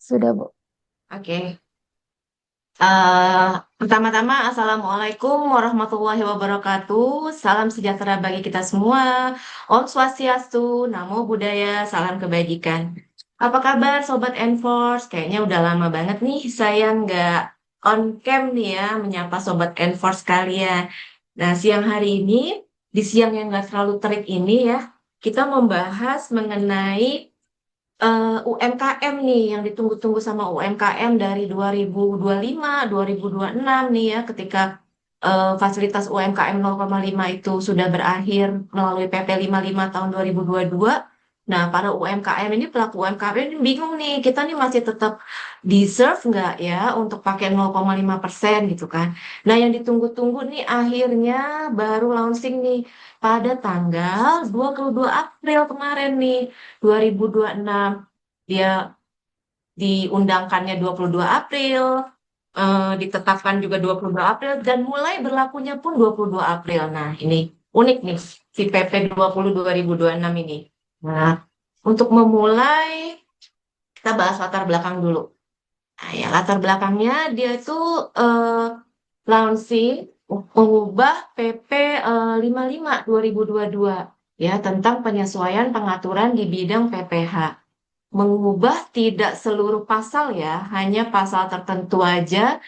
Sudah, Bu. Oke. Eh, Pertama-tama, Assalamualaikum warahmatullahi wabarakatuh. Salam sejahtera bagi kita semua. Om Swastiastu, Namo Buddhaya, salam kebajikan. Apa kabar Sobat Enforce? Kayaknya udah lama banget nih saya nggak on cam nih ya, menyapa Sobat Enforce kalian. Nah, siang hari ini, di siang yang nggak terlalu terik ini ya, kita membahas mengenai UMKM nih yang ditunggu-tunggu sama UMKM dari 2025, 2026 nih ya ketika fasilitas UMKM 0,5 itu sudah berakhir melalui PP 55 tahun 2022. Nah, para UMKM ini pelaku UMKM ini bingung nih, kita nih masih tetap deserve nggak ya untuk pakai 0,5% gitu kan. Nah, yang ditunggu-tunggu nih akhirnya baru launching nih pada tanggal 22 April kemarin nih 2026. Dia diundangkannya 22 April, ditetapkan juga 22 April, dan mulai berlakunya pun 22 April. Nah, ini unik nih, si PP 20 2026 ini. Nah, untuk memulai, kita bahas latar belakang dulu. Nah, ya, latar belakangnya dia itu eh, launching mengubah PP 55 2022 ya tentang penyesuaian pengaturan di bidang PPh, mengubah tidak seluruh pasal ya, hanya pasal tertentu aja,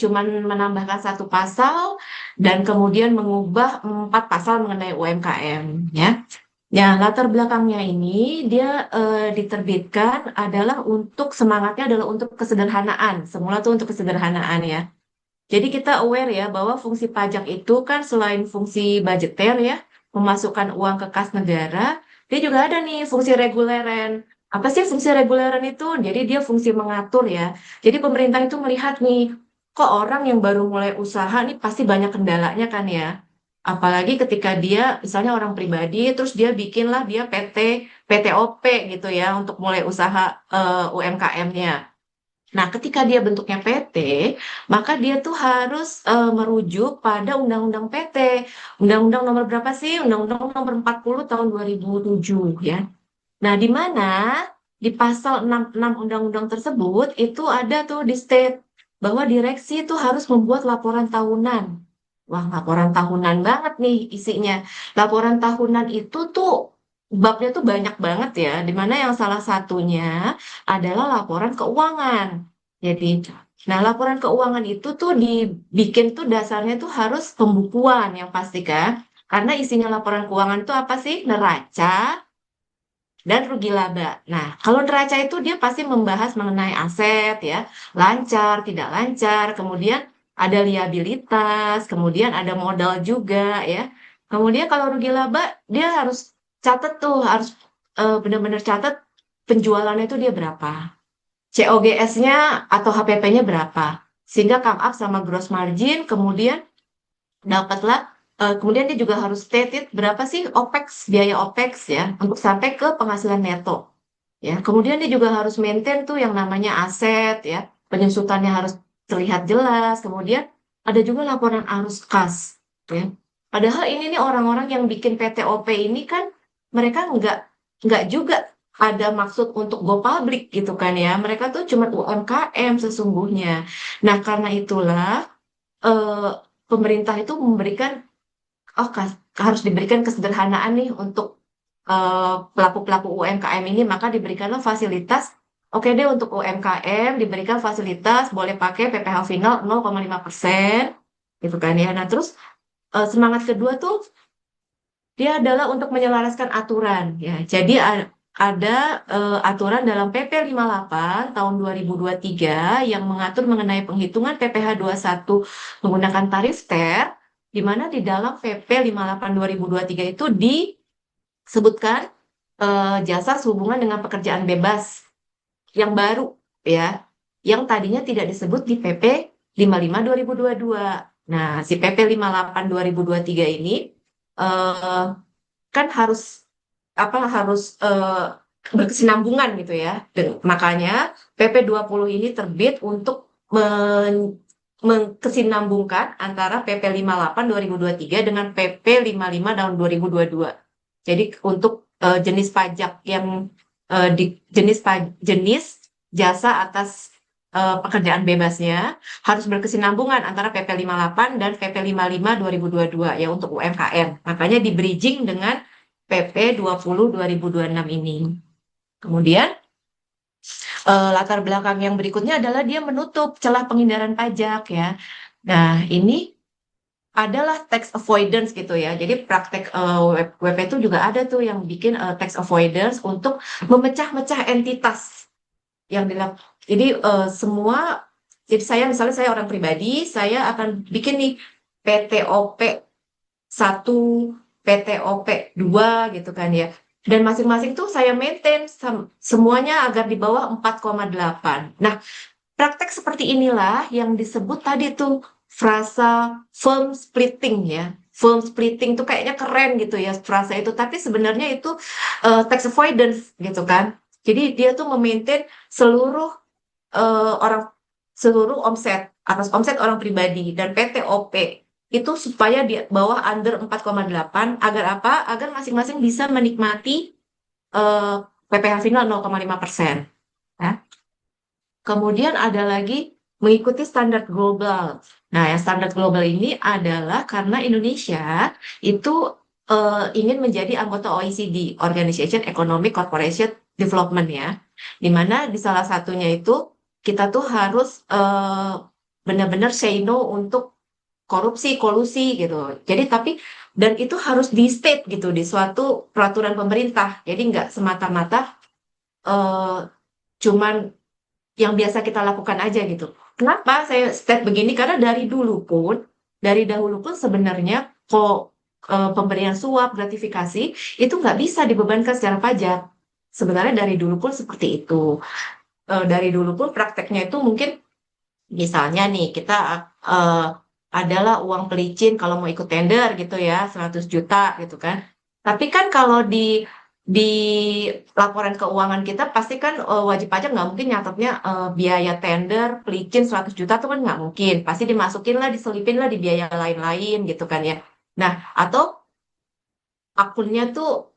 cuman menambahkan satu pasal dan kemudian mengubah empat pasal mengenai UMKM ya. Ya, latar belakangnya ini dia diterbitkan adalah untuk semangatnya adalah untuk kesederhanaan. Semula tuh untuk kesederhanaan ya. Jadi kita aware ya bahwa fungsi pajak itu kan selain fungsi budgeter ya, memasukkan uang ke kas negara, dia juga ada nih fungsi reguleran. Apa sih fungsi reguleran itu? Jadi dia fungsi mengatur ya. Jadi pemerintah itu melihat nih, kok orang yang baru mulai usaha nih pasti banyak kendalanya kan ya. Apalagi ketika dia misalnya orang pribadi, terus dia bikinlah dia PTOP gitu ya untuk mulai usaha UMKM-nya. Nah, ketika dia bentuknya PT, maka dia tuh harus merujuk pada Undang-Undang PT. Undang-Undang nomor berapa sih? Undang-Undang nomor 40 tahun 2007 ya. Nah, di mana di pasal 66 Undang-Undang tersebut itu ada tuh di state bahwa direksi itu harus membuat laporan tahunan. Wah, laporan tahunan banget nih isinya. Laporan tahunan itu tuh babnya tuh banyak banget ya, di mana yang salah satunya adalah laporan keuangan. Jadi, nah laporan keuangan itu tuh dibikin tuh dasarnya tuh harus pembukuan yang pasti kan. Karena isinya laporan keuangan itu apa sih? Neraca dan rugi laba. Nah, kalau neraca itu dia pasti membahas mengenai aset ya, lancar, tidak lancar, kemudian ada liabilitas, kemudian ada modal juga ya. Kemudian kalau rugi laba dia harus catat tuh, harus benar-benar catat penjualannya itu dia berapa. COGS-nya atau HPP-nya berapa. Sehingga come up sama gross margin, kemudian dapatlah kemudian dia juga harus stated berapa sih OPEX, biaya OPEX ya, untuk sampai ke penghasilan neto. Ya, kemudian dia juga harus maintain tuh yang namanya aset ya, penyusutannya harus terlihat jelas. Kemudian ada juga laporan arus kas ya. Padahal ini nih orang-orang yang bikin PTOP ini kan mereka nggak juga ada maksud untuk go public gitu kan ya. Mereka tuh cuma UMKM sesungguhnya. Nah, karena itulah eh, pemerintah itu memberikan harus diberikan kesederhanaan nih untuk pelaku-pelaku UMKM ini, maka diberikanlah fasilitas. Oke deh, untuk UMKM diberikan fasilitas boleh pakai PPh final 0,5% gitu kan ya. Nah, terus semangat kedua tuh dia adalah untuk menyelaraskan aturan ya. Jadi ada aturan dalam PP 58 tahun 2023 yang mengatur mengenai penghitungan PPh 21 menggunakan tarif TER, di mana di dalam PP 58 2023 itu disebutkan jasa sehubungan dengan pekerjaan bebas yang baru ya, yang tadinya tidak disebut di PP 55 2022. Nah, si PP 58 2023 ini eh, kan harus apa harus berkesinambungan gitu ya. Dan makanya PP 20 ini terbit untuk mengkesinambungkan antara PP 58 2023 dengan PP 55 tahun 2022. Jadi untuk jenis pajak yang jenis jasa atas pekerjaan bebasnya harus berkesinambungan antara PP 58 dan PP 55 2022 ya untuk UMKM. Makanya di bridging dengan PP 20 2026 ini. Kemudian latar belakang yang berikutnya adalah dia menutup celah penghindaran pajak ya. Nah, ini adalah tax avoidance gitu ya. Jadi praktek WP itu juga ada tuh yang bikin tax avoidance untuk memecah-mecah entitas yang dilakukan. Jadi semua, jadi saya misalnya saya orang pribadi, saya akan bikin nih PTOP 1, PTOP 2 gitu kan ya. Dan masing-masing tuh saya maintain semuanya agar di bawah 4,8. Nah, praktek seperti inilah yang disebut tadi tuh frasa firm splitting ya. Firm splitting tuh kayaknya keren gitu ya frasa itu, tapi sebenarnya itu tax avoidance gitu kan. Jadi dia tuh memaintain seluruh orang seluruh omset atas omset orang pribadi dan PTOP itu supaya di bawah under 4,8 agar apa? Agar masing-masing bisa menikmati eh, PPh final 0,5%. Ya. Kemudian ada lagi mengikuti standar global. Nah, yang standar global ini adalah karena Indonesia itu ingin menjadi anggota OECD, Organization Economic Cooperation Development ya, di mana di salah satunya itu kita tuh harus benar-benar say no untuk korupsi, kolusi gitu. Jadi tapi dan itu harus di state gitu di suatu peraturan pemerintah. Jadi nggak semata-mata eh, cuman yang biasa kita lakukan aja gitu. Kenapa saya state begini? Karena dari dahulu pun sebenarnya kok pemberian suap, gratifikasi itu nggak bisa dibebankan secara pajak. Sebenarnya dari dulu pun seperti itu. Dari dulu pun prakteknya itu mungkin misalnya nih kita eh, adalah uang pelicin kalau mau ikut tender gitu ya 100 juta gitu kan. Tapi kan kalau di laporan keuangan kita pasti kan wajib pajak nggak mungkin nyatetnya biaya tender pelicin 100 juta tuh kan nggak mungkin. Pasti dimasukin lah, diselipin lah di biaya lain-lain gitu kan ya. Nah, atau akunnya tuh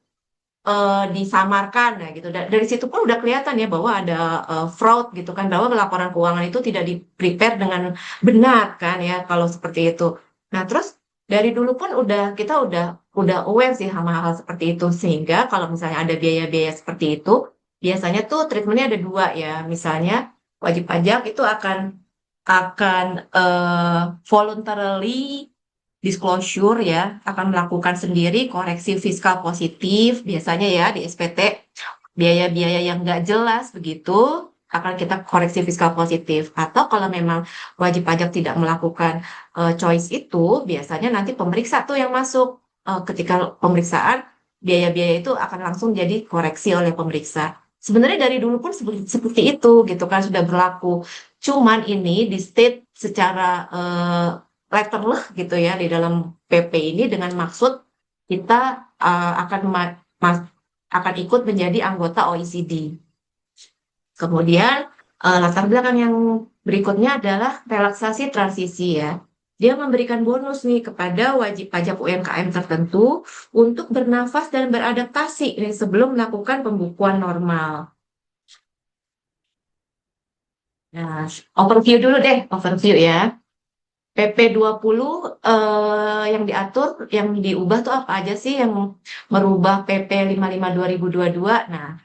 disamarkan ya gitu. Dari situ pun udah kelihatan ya bahwa ada fraud gitu kan, bahwa laporan keuangan itu tidak di prepare dengan benar kan ya kalau seperti itu. Nah, terus dari dulu pun kita udah aware sih sama hal seperti itu sehingga kalau misalnya ada biaya-biaya seperti itu biasanya tuh treatmentnya ada dua ya. Misalnya wajib pajak itu akan voluntarily disclosure ya, akan melakukan sendiri koreksi fiskal positif, biasanya ya di SPT, biaya-biaya yang nggak jelas begitu, akan kita koreksi fiskal positif. Atau kalau memang wajib pajak tidak melakukan choice itu, biasanya nanti pemeriksa tuh yang masuk. Ketika pemeriksaan, biaya-biaya itu akan langsung jadi koreksi oleh pemeriksa. Sebenarnya dari dulu pun seperti itu gitu kan sudah berlaku. Cuman ini di state secara letterless gitu ya di dalam PP ini dengan maksud kita akan akan ikut menjadi anggota OECD. Kemudian latar belakang yang berikutnya adalah relaksasi transisi ya. Dia memberikan bonus nih kepada wajib pajak UMKM tertentu untuk bernafas dan beradaptasi nih sebelum melakukan pembukuan normal. Nah, overview dulu deh, overview ya. PP 20 yang diatur, yang diubah tuh apa aja sih yang merubah PP 55 2022? Nah,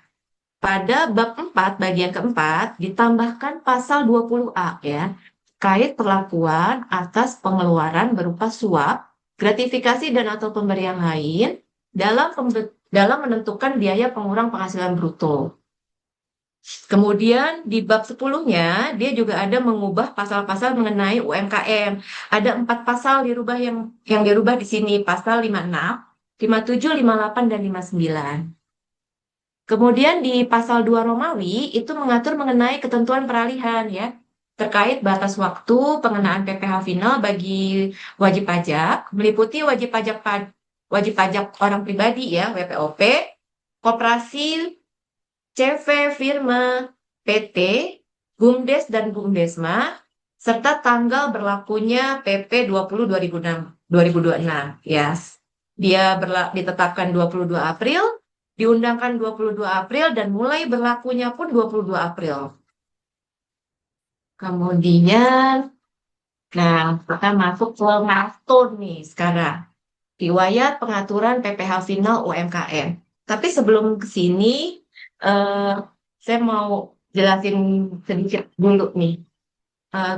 pada bab 4 bagian keempat ditambahkan pasal 20A ya, kait perlakuan atas pengeluaran berupa suap, gratifikasi dan atau pemberian lain dalam menentukan biaya pengurang penghasilan bruto. Kemudian di bab 10-nya dia juga ada mengubah pasal-pasal mengenai UMKM. Ada 4 pasal yang dirubah di sini, pasal 56, 57, 58 dan 59. Kemudian di pasal 2 Romawi itu mengatur mengenai ketentuan peralihan ya, terkait batas waktu pengenaan PPh final bagi wajib pajak, meliputi wajib pajak orang pribadi ya, WPOP, koperasi, CV, firma, PT, BUMDes dan BUMDesma, serta tanggal berlakunya PP 20 2026 ya. Dia ditetapkan 22 April, diundangkan 22 April dan mulai berlakunya pun 22 April. Kemudian, nah, kita masuk ke milestone nih sekarang. Riwayat pengaturan PPh final UMKM. Tapi sebelum ke sini, eh, saya mau jelasin sedikit dulu nih.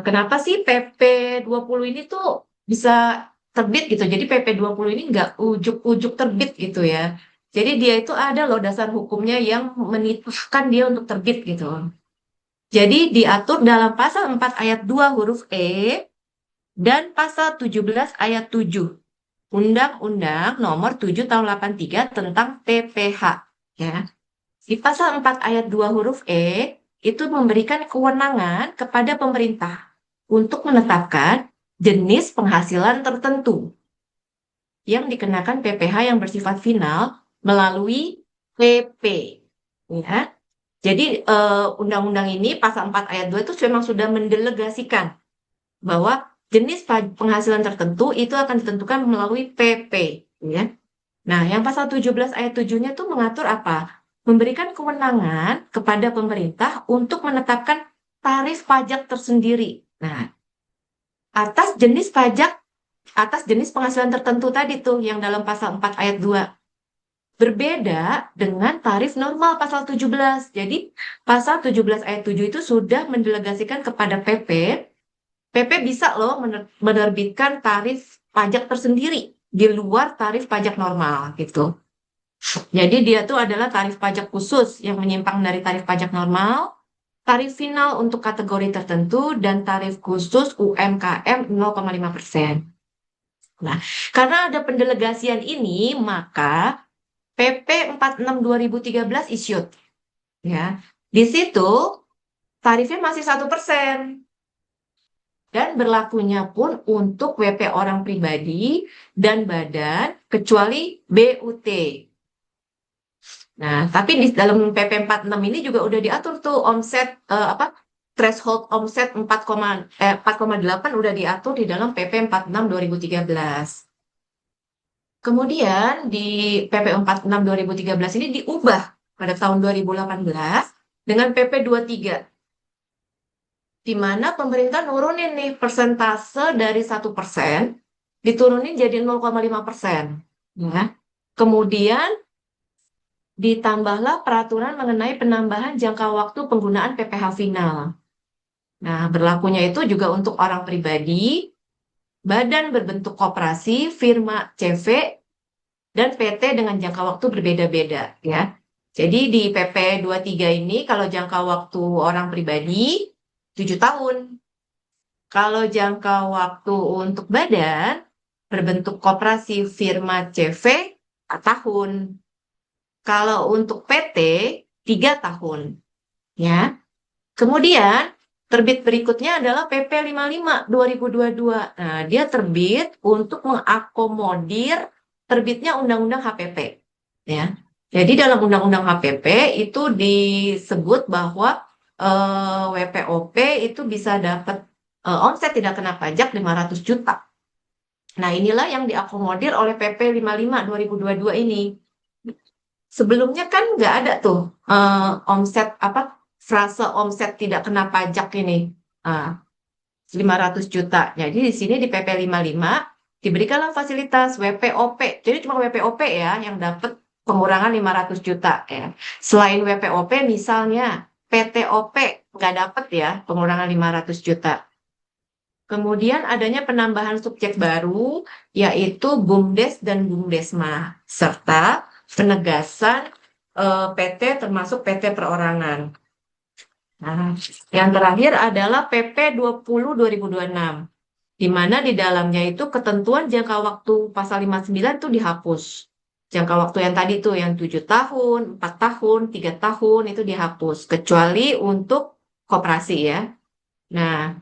Kenapa sih PP 20 ini tuh bisa terbit gitu? Jadi PP 20 ini nggak ujuk-ujuk terbit gitu ya. Jadi dia itu ada loh dasar hukumnya yang menitahkan dia untuk terbit gitu. Jadi diatur dalam pasal 4 ayat 2 huruf E dan pasal 17 ayat 7 Undang-Undang Nomor 7 Tahun 83 tentang PPH. Ya. Di pasal 4 ayat 2 huruf E itu memberikan kewenangan kepada pemerintah untuk menetapkan jenis penghasilan tertentu yang dikenakan PPH yang bersifat final melalui PP. Ya. Jadi undang-undang ini pasal 4 ayat 2 itu memang sudah mendelegasikan bahwa jenis penghasilan tertentu itu akan ditentukan melalui PP. Ya. Nah, yang pasal 17 ayat 7-nya tuh mengatur apa? Memberikan kewenangan kepada pemerintah untuk menetapkan tarif pajak tersendiri. Nah, atas jenis pajak, atas jenis penghasilan tertentu tadi tuh yang dalam pasal 4 ayat 2. Berbeda dengan tarif normal pasal 17. Jadi, pasal 17 ayat 7 itu sudah mendelegasikan kepada PP. PP bisa loh menerbitkan tarif pajak tersendiri di luar tarif pajak normal gitu. Jadi dia tuh adalah tarif pajak khusus yang menyimpang dari tarif pajak normal, tarif final untuk kategori tertentu, dan tarif khusus UMKM 0,5%. Nah, karena ada pendelegasian ini, maka PP 46 2013 issued. Ya, di situ tarifnya masih 1%. Dan berlakunya pun untuk WP orang pribadi dan badan kecuali BUT. Nah, tapi di dalam PP 46 ini juga udah diatur tuh omset apa threshold omset 4,8 udah diatur di dalam PP 46 2013. Kemudian di PP 46 2013 ini diubah pada tahun 2018 dengan PP 23 di mana pemerintah nurunin nih persentase dari 1% diturunin jadi 0,5%. Ya. Kemudian ditambahlah peraturan mengenai penambahan jangka waktu penggunaan PPh final. Nah, berlakunya itu juga untuk orang pribadi, badan berbentuk koperasi, firma CV, dan PT dengan jangka waktu berbeda-beda ya. Jadi di PP 23 ini kalau jangka waktu orang pribadi 7 tahun. Kalau jangka waktu untuk badan berbentuk koperasi firma CV 4 tahun. Kalau untuk PT 3 tahun. Ya. Kemudian terbit berikutnya adalah PP 55 2022. Nah, dia terbit untuk mengakomodir terbitnya Undang-Undang HPP. Ya. Jadi dalam Undang-Undang HPP itu disebut bahwa WPOP itu bisa dapat omset tidak kena pajak 500 juta. Nah, inilah yang diakomodir oleh PP 55 2022 ini. Sebelumnya kan nggak ada tuh omset apa frase omset tidak kena pajak ini. Ah, 500 juta. Jadi di sini di PP 55 diberikanlah fasilitas WPOP. Jadi cuma WPOP ya yang dapat pengurangan 500 juta ya. Selain WPOP misalnya PTOP nggak dapat ya pengurangan 500 juta. Kemudian adanya penambahan subjek baru yaitu BUMDes dan BUMDesma serta penegasan PT termasuk PT perorangan. Nah, yang terakhir adalah PP 20 2026 di mana di dalamnya itu ketentuan jangka waktu pasal 59 itu dihapus. Jangka waktu yang tadi tuh yang 7 tahun, 4 tahun, 3 tahun itu dihapus kecuali untuk koperasi ya. Nah,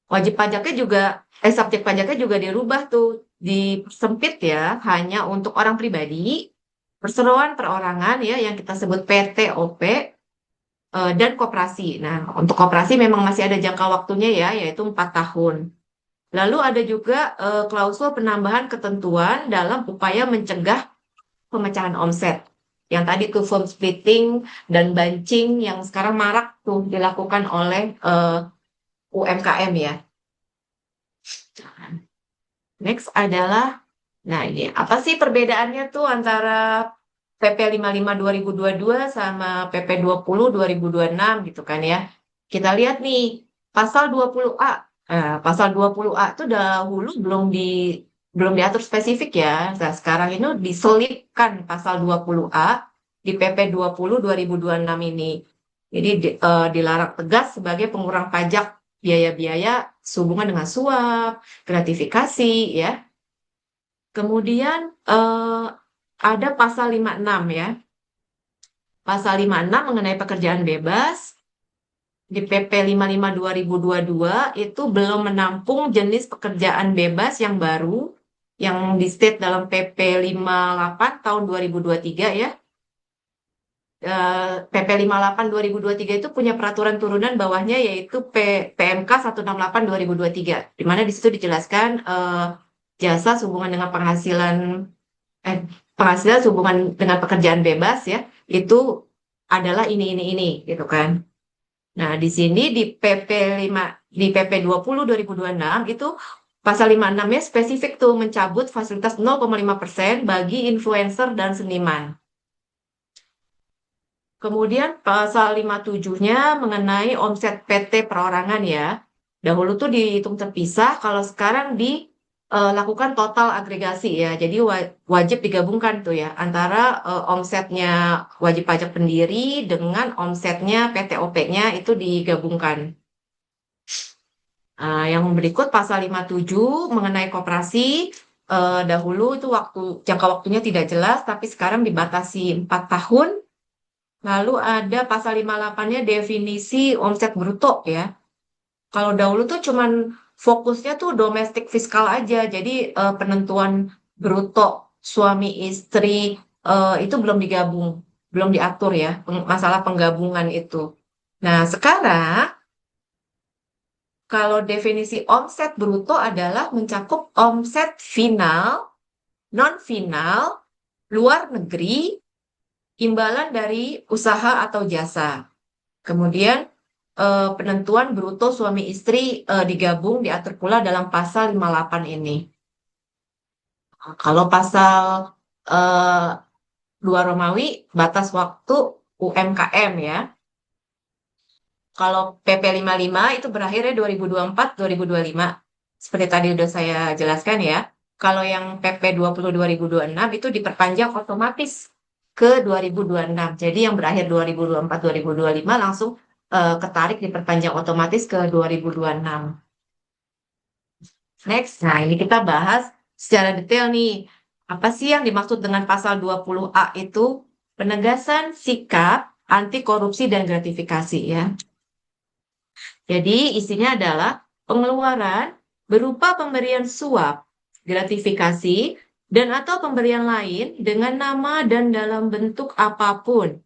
wajib pajaknya juga subjek pajaknya juga dirubah tuh, disempit ya hanya untuk orang pribadi, perseroan perorangan ya yang kita sebut PTOP dan koperasi. Nah, untuk koperasi memang masih ada jangka waktunya ya yaitu 4 tahun. Lalu ada juga klausul penambahan ketentuan dalam upaya mencegah pemecahan omset. Yang tadi tuh firm splitting dan bunching yang sekarang marak tuh dilakukan oleh UMKM ya. Next adalah, nah ini apa sih perbedaannya tuh antara PP 55 2022 sama PP 20 2026 gitu kan ya. Kita lihat nih, pasal 20A. Pasal 20A itu dahulu belum diatur spesifik ya. Nah, sekarang ini diselipkan pasal 20A di PP 20 2026 ini. Jadi dilarang tegas sebagai pengurang pajak biaya-biaya sehubungan dengan suap, gratifikasi ya. Kemudian ada pasal 56 ya. Pasal 56 mengenai pekerjaan bebas di PP 55 2022 itu belum menampung jenis pekerjaan bebas yang baru yang di state dalam PP 58 tahun 2023 ya. PP 58 2023 itu punya peraturan turunan bawahnya yaitu PMK 168 2023 di mana di situ dijelaskan jasa sehubungan dengan eh, penghasilan sehubungan dengan pekerjaan bebas ya itu adalah ini gitu kan. Nah, di sini di PP 5 di PP 20 2026 itu pasal 56-nya spesifik tuh mencabut fasilitas 0,5% bagi influencer dan seniman. Kemudian pasal 57-nya mengenai omset PT perorangan ya. Dahulu tuh dihitung terpisah, kalau sekarang dilakukan total agregasi ya. Jadi wajib digabungkan tuh ya antara omsetnya wajib pajak pendiri dengan omsetnya PTOP-nya itu digabungkan. Yang berikut pasal 57 mengenai koperasi dahulu itu jangka waktunya tidak jelas tapi sekarang dibatasi 4 tahun. Lalu ada pasal 58-nya definisi omset bruto ya. Kalau dahulu tuh cuman fokusnya tuh domestik fiskal aja. Jadi penentuan bruto suami istri itu belum digabung, belum diatur ya masalah penggabungan itu. Nah, sekarang kalau definisi omset bruto adalah mencakup omset final, non-final, luar negeri, imbalan dari usaha atau jasa. Kemudian penentuan bruto suami istri digabung diatur pula dalam pasal 58 ini. Kalau pasal eh, 2 Romawi batas waktu UMKM ya. Kalau PP 55 itu berakhirnya 2024 2025. Seperti tadi udah saya jelaskan ya. Kalau yang PP 20 2026 itu diperpanjang otomatis ke 2026. Jadi yang berakhir 2024 2025 langsung ketarik diperpanjang otomatis ke 2026. Next, nah ini kita bahas secara detail nih. Apa sih yang dimaksud dengan pasal 20A itu? Penegasan sikap anti korupsi dan gratifikasi ya. Jadi isinya adalah pengeluaran berupa pemberian suap, gratifikasi, dan atau pemberian lain dengan nama dan dalam bentuk apapun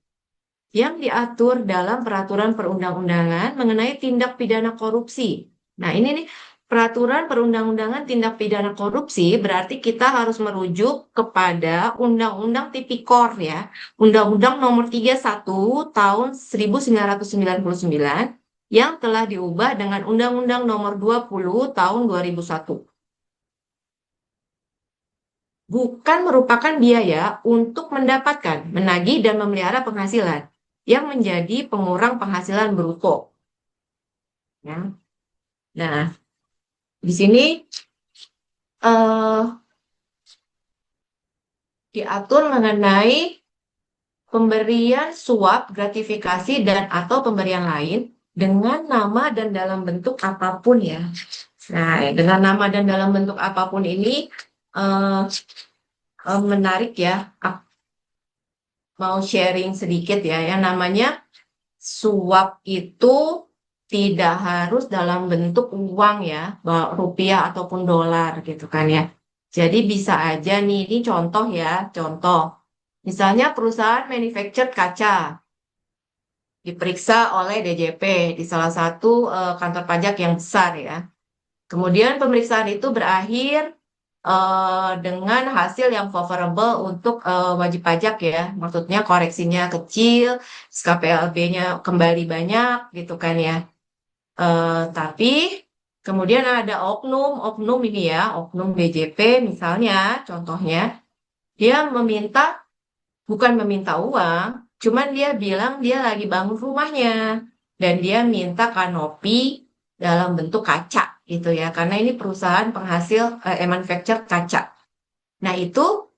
yang diatur dalam peraturan perundang-undangan mengenai tindak pidana korupsi. Nah, ini nih peraturan perundang-undangan tindak pidana korupsi berarti kita harus merujuk kepada Undang-Undang Tipikor ya. Undang-Undang Nomor 31 Tahun 1999 yang telah diubah dengan Undang-Undang Nomor 20 Tahun 2001. Bukan merupakan biaya untuk mendapatkan, menagih dan memelihara penghasilan yang menjadi pengurang penghasilan bruto. Ya. Nah, di sini eh, diatur mengenai pemberian suap, gratifikasi, dan atau pemberian lain dengan nama dan dalam bentuk apapun ya. Nah, dengan nama dan dalam bentuk apapun ini eh, menarik ya. Mau sharing sedikit ya, yang namanya suap itu tidak harus dalam bentuk uang ya, rupiah ataupun dolar gitu kan ya. Jadi bisa aja nih, ini contoh ya, contoh. Misalnya perusahaan manufacture kaca diperiksa oleh DJP di salah satu kantor pajak yang besar ya. Kemudian pemeriksaan itu berakhir dengan hasil yang favorable untuk wajib pajak ya. Maksudnya koreksinya kecil, SKPLB-nya kembali banyak gitu kan ya. Tapi kemudian ada oknum ini ya, oknum BJP misalnya, contohnya, dia bukan meminta uang, cuman dia bilang dia lagi bangun rumahnya, dan dia minta kanopi dalam bentuk kaca gitu ya, karena ini perusahaan penghasil manufacture kaca. Nah itu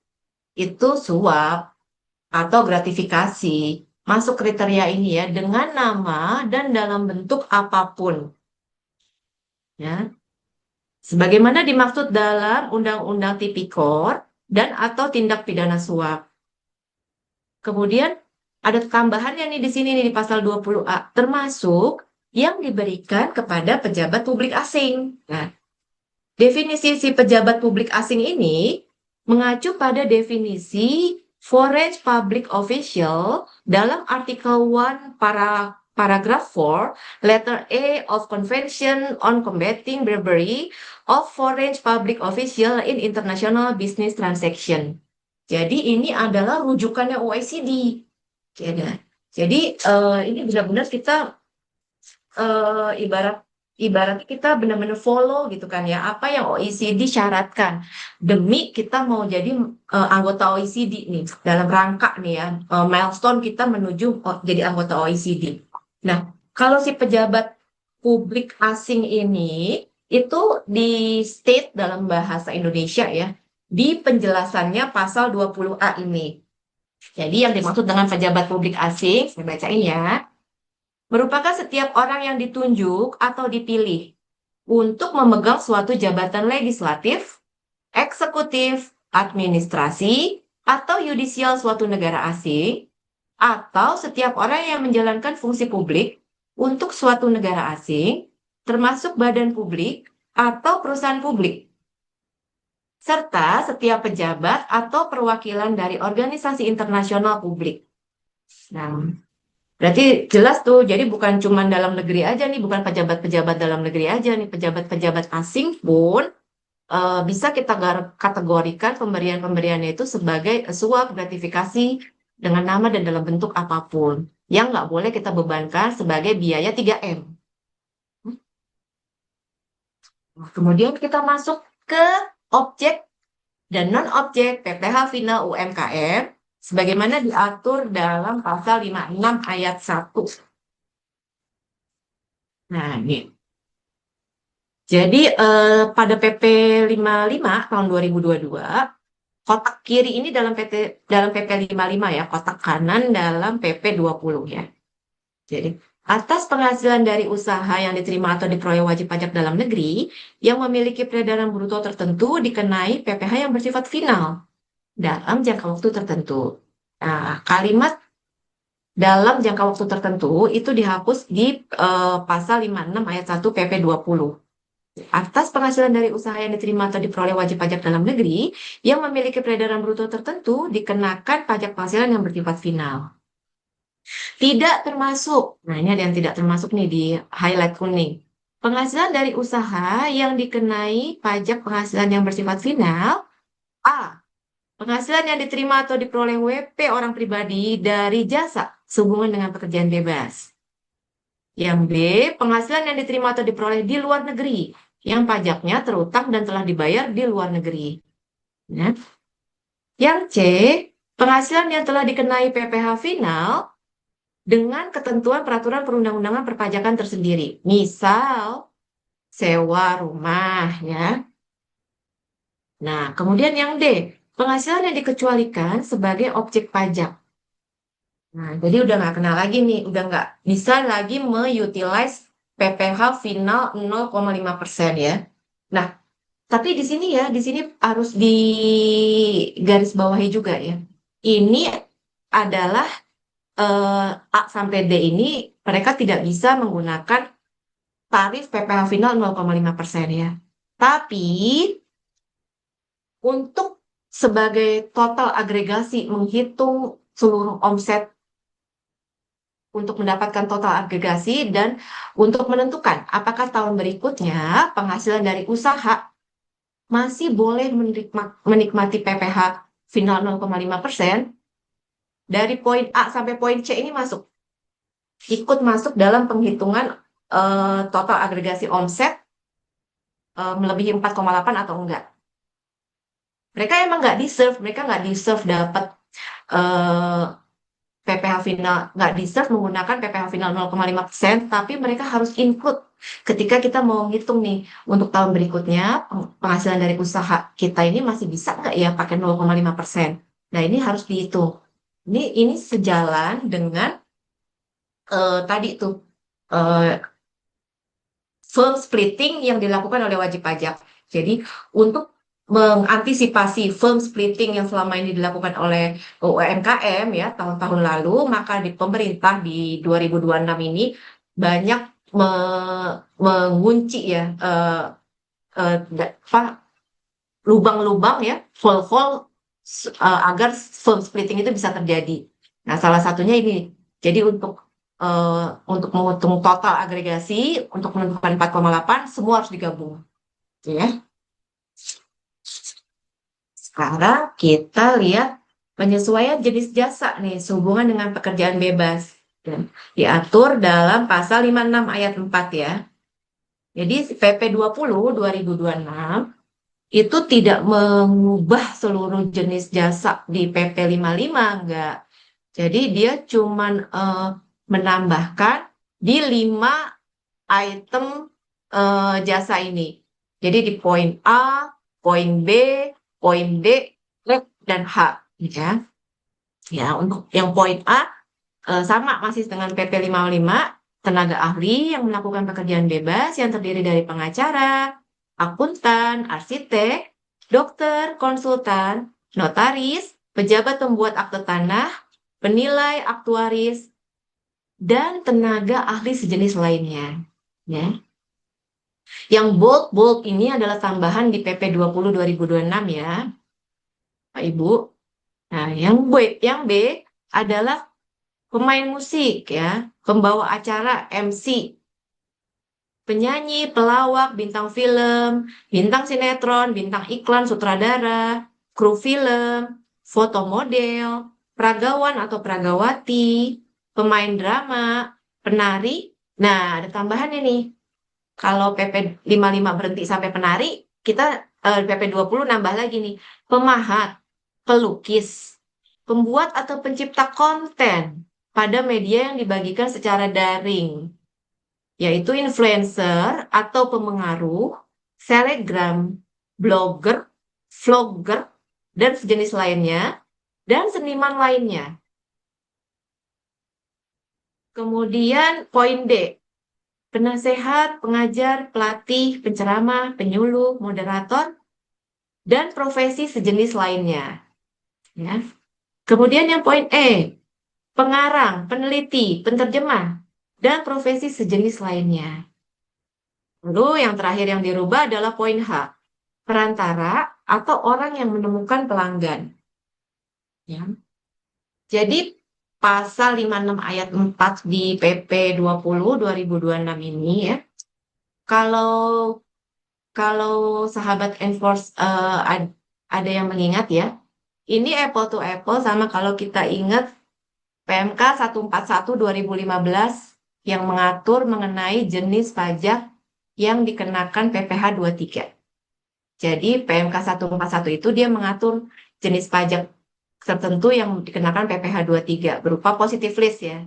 suap atau gratifikasi. Masuk kriteria ini ya, dengan nama dan dalam bentuk apapun. Ya. Sebagaimana dimaksud dalam Undang-Undang Tipikor dan atau tindak pidana suap. Kemudian ada tambahannya nih di sini nih di pasal 20A, termasuk yang diberikan kepada pejabat publik asing. Nah, definisi si pejabat publik asing ini mengacu pada definisi Foreign Public Official dalam artikel 1 paragraph 4 letter A of Convention on Combating Bribery of Foreign Public Official in International Business Transaction. Jadi ini adalah rujukannya OECD. Jadi ini benar-benar kita ibarat kita benar-benar follow gitu kan ya apa yang OECD syaratkan demi kita mau jadi anggota OECD nih dalam rangka nih ya milestone kita menuju jadi anggota OECD. Nah, kalau si pejabat publik asing ini itu di state dalam bahasa Indonesia ya di penjelasannya pasal 20A ini. Jadi yang dimaksud dengan pejabat publik asing, saya bacain ya, merupakan setiap orang yang ditunjuk atau dipilih untuk memegang suatu jabatan legislatif, eksekutif, administrasi, atau yudisial suatu negara asing, atau setiap orang yang menjalankan fungsi publik untuk suatu negara asing, termasuk badan publik atau perusahaan publik, serta setiap pejabat atau perwakilan dari organisasi internasional publik. Nah, berarti jelas tuh, jadi bukan cuma dalam negeri aja nih, bukan pejabat-pejabat dalam negeri aja nih, pejabat-pejabat asing pun bisa kita kategorikan pemberian-pemberiannya itu sebagai suap gratifikasi dengan nama dan dalam bentuk apapun, yang nggak boleh kita bebankan sebagai biaya 3M. Nah, kemudian kita masuk ke objek dan non-objek PPh final UMKM, sebagaimana diatur dalam pasal 56 ayat 1. Nah, ini. Jadi pada PP 55 tahun 2022, kotak kiri ini dalam PP 55 ya, kotak kanan dalam PP 20 ya. Jadi atas penghasilan dari usaha yang diterima atau diperoleh wajib pajak dalam negeri yang memiliki peredaran bruto tertentu dikenai PPh yang bersifat final dalam jangka waktu tertentu. Nah, kalimat dalam jangka waktu tertentu itu dihapus di pasal 56 ayat 1 PP 20. Atas penghasilan dari usaha yang diterima atau diperoleh wajib pajak dalam negeri yang memiliki peredaran bruto tertentu dikenakan pajak penghasilan yang bersifat final. Tidak termasuk, nah ini ada yang tidak termasuk nih di highlight kuning. Penghasilan dari usaha yang dikenai pajak penghasilan yang bersifat final, A. Penghasilan yang diterima atau diperoleh WP orang pribadi dari jasa sehubungan dengan pekerjaan bebas. Yang B. Penghasilan yang diterima atau diperoleh di luar negeri yang pajaknya terutang dan telah dibayar di luar negeri. Ya. Yang C, penghasilan yang telah dikenai PPh final dengan ketentuan peraturan perundang-undangan perpajakan tersendiri. Misal, sewa rumah, ya. Nah, kemudian yang D, penghasilan yang dikecualikan sebagai objek pajak. Nah, jadi udah nggak kenal lagi nih, udah nggak bisa lagi mengutilize PPh final 0,5% ya. Nah, tapi di sini ya, di sini harus garis bawahi juga ya. Ini adalah A sampai D ini mereka tidak bisa menggunakan tarif PPh final 0,5% ya. Tapi untuk sebagai total agregasi menghitung seluruh omset untuk mendapatkan total agregasi dan untuk menentukan apakah tahun berikutnya penghasilan dari usaha masih boleh menikmati PPh final 0,5%, dari poin A sampai poin C ini ikut masuk dalam penghitungan total agregasi omset melebihi 4,8 atau enggak. Mereka nggak deserve dapat eh, PPh final, nggak deserve menggunakan PPh final 0,5%, tapi mereka harus include ketika kita mau ngitung nih untuk tahun berikutnya penghasilan dari usaha kita ini masih bisa nggak ya pakai 0,5%. Nah, ini harus dihitung. Ini sejalan dengan tadi tuh eh, firm splitting yang dilakukan oleh wajib pajak. Jadi untuk mengantisipasi firm splitting yang selama ini dilakukan oleh UMKM ya tahun-tahun lalu, maka di pemerintah di 2026 ini banyak mengunci ya lubang-lubang ya, hole-hole agar firm splitting itu bisa terjadi. Nah, salah satunya ini. Jadi untuk menghitung total agregasi untuk menentukan 4,8 semua harus digabung, gitu ya. Sekarang kita lihat penyesuaian jenis jasa nih sehubungan dengan pekerjaan bebas dan diatur dalam pasal 56 ayat 4 ya. Jadi PP 20 2026 itu tidak mengubah seluruh jenis jasa di PP 55, enggak. Jadi dia cuman menambahkan di 5 item jasa ini. Jadi di poin A, poin B, poin D, F, dan H. Ya, ya untuk yang poin A sama masih dengan PP 55, tenaga ahli yang melakukan pekerjaan bebas yang terdiri dari pengacara, akuntan, arsitek, dokter, konsultan, notaris, pejabat pembuat akte tanah, penilai aktuaris, dan tenaga ahli sejenis lainnya. Ya. Yang bold ini adalah tambahan di PP 20 2026 ya, Pak Ibu. Nah, yang B adalah pemain musik ya, pembawa acara MC, penyanyi, pelawak, bintang film, bintang sinetron, bintang iklan, sutradara, kru film, foto model, peragawan atau peragawati, pemain drama, penari. Nah, ada tambahan ini. Kalau PP 55 berhenti sampai penari, kita PP 20 nambah lagi nih. Pemahat, pelukis, pembuat atau pencipta konten pada media yang dibagikan secara daring, yaitu influencer atau pemengaruh, selebgram, blogger, vlogger, dan sejenis lainnya, dan seniman lainnya. Kemudian poin D, penasehat, pengajar, pelatih, penceramah, penyuluh, moderator, dan profesi sejenis lainnya. Ya. Kemudian yang poin E, pengarang, peneliti, penterjemah, dan profesi sejenis lainnya. Lalu yang terakhir yang dirubah adalah poin H, perantara atau orang yang menemukan pelanggan. Ya. Jadi pasal 56 ayat 4 di PP 20 2026 ini ya, kalau kalau sahabat enforce ada yang mengingat ya, ini apple to apple sama kalau kita ingat PMK 141 2015 yang mengatur mengenai jenis pajak yang dikenakan PPh 23. Jadi PMK 141 itu dia mengatur jenis pajak tertentu yang dikenakan PPh 23 berupa positive list ya.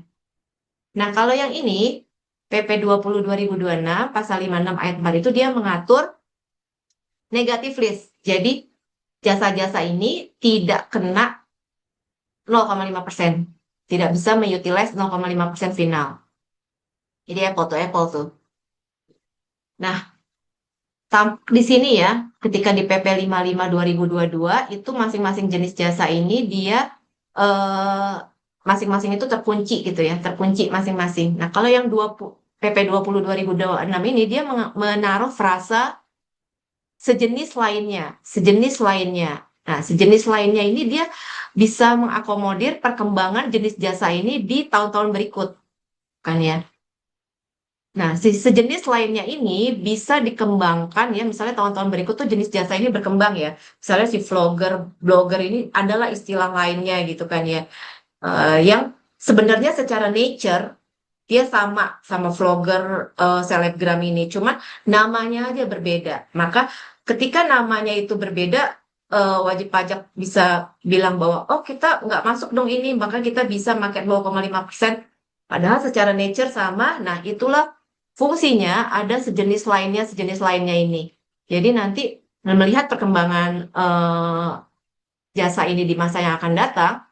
Nah, kalau yang ini PP 20 2026 pasal 56 ayat 4 itu dia mengatur negative list. Jadi jasa-jasa ini tidak kena 0,5%. Tidak bisa mengutilize 0,5% final. Jadi apple to apple tuh. Nah, di sini ya, ketika di PP 55 2022 itu masing-masing jenis jasa ini dia eh, masing-masing itu terkunci gitu ya, terkunci masing-masing. Nah, kalau yang PP 20 2026 ini dia menaruh frasa sejenis lainnya, sejenis lainnya. Nah, sejenis lainnya ini dia bisa mengakomodir perkembangan jenis jasa ini di tahun-tahun berikut, kan ya. Nah, sejenis lainnya ini bisa dikembangkan ya, misalnya tahun-tahun berikut tuh jenis jasa ini berkembang ya. Misalnya si vlogger, blogger ini adalah istilah lainnya gitu kan ya. Yang sebenarnya secara nature dia sama vlogger selebgram ini, cuma namanya aja berbeda. Maka ketika namanya itu berbeda, wajib pajak bisa bilang bahwa oh kita nggak masuk dong ini, maka kita bisa pakai 0,5%. Padahal secara nature sama. Nah, itulah fungsinya ada sejenis lainnya ini. Jadi nanti melihat perkembangan jasa ini di masa yang akan datang,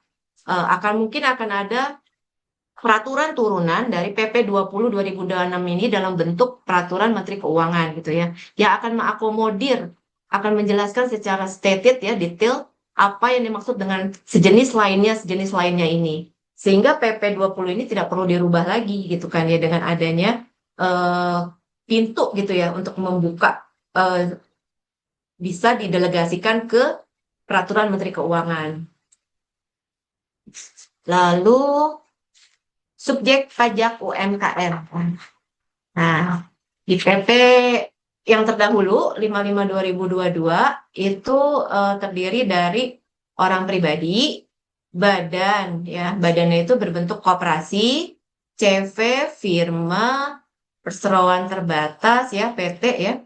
akan mungkin akan ada peraturan turunan dari PP 20 2026 ini dalam bentuk peraturan Menteri Keuangan gitu ya, yang akan mengakomodir, akan menjelaskan secara stated ya, detail apa yang dimaksud dengan sejenis lainnya ini. Sehingga PP 20 ini tidak perlu dirubah lagi gitu kan ya, dengan adanya eh, pintu gitu ya untuk membuka, eh, bisa didelegasikan ke peraturan Menteri Keuangan. Lalu subjek pajak UMKM. Nah, di PP yang terdahulu 55/2022 itu terdiri dari orang pribadi, badan ya, badannya itu berbentuk koperasi, CV, firma, perseroan terbatas ya, PT ya,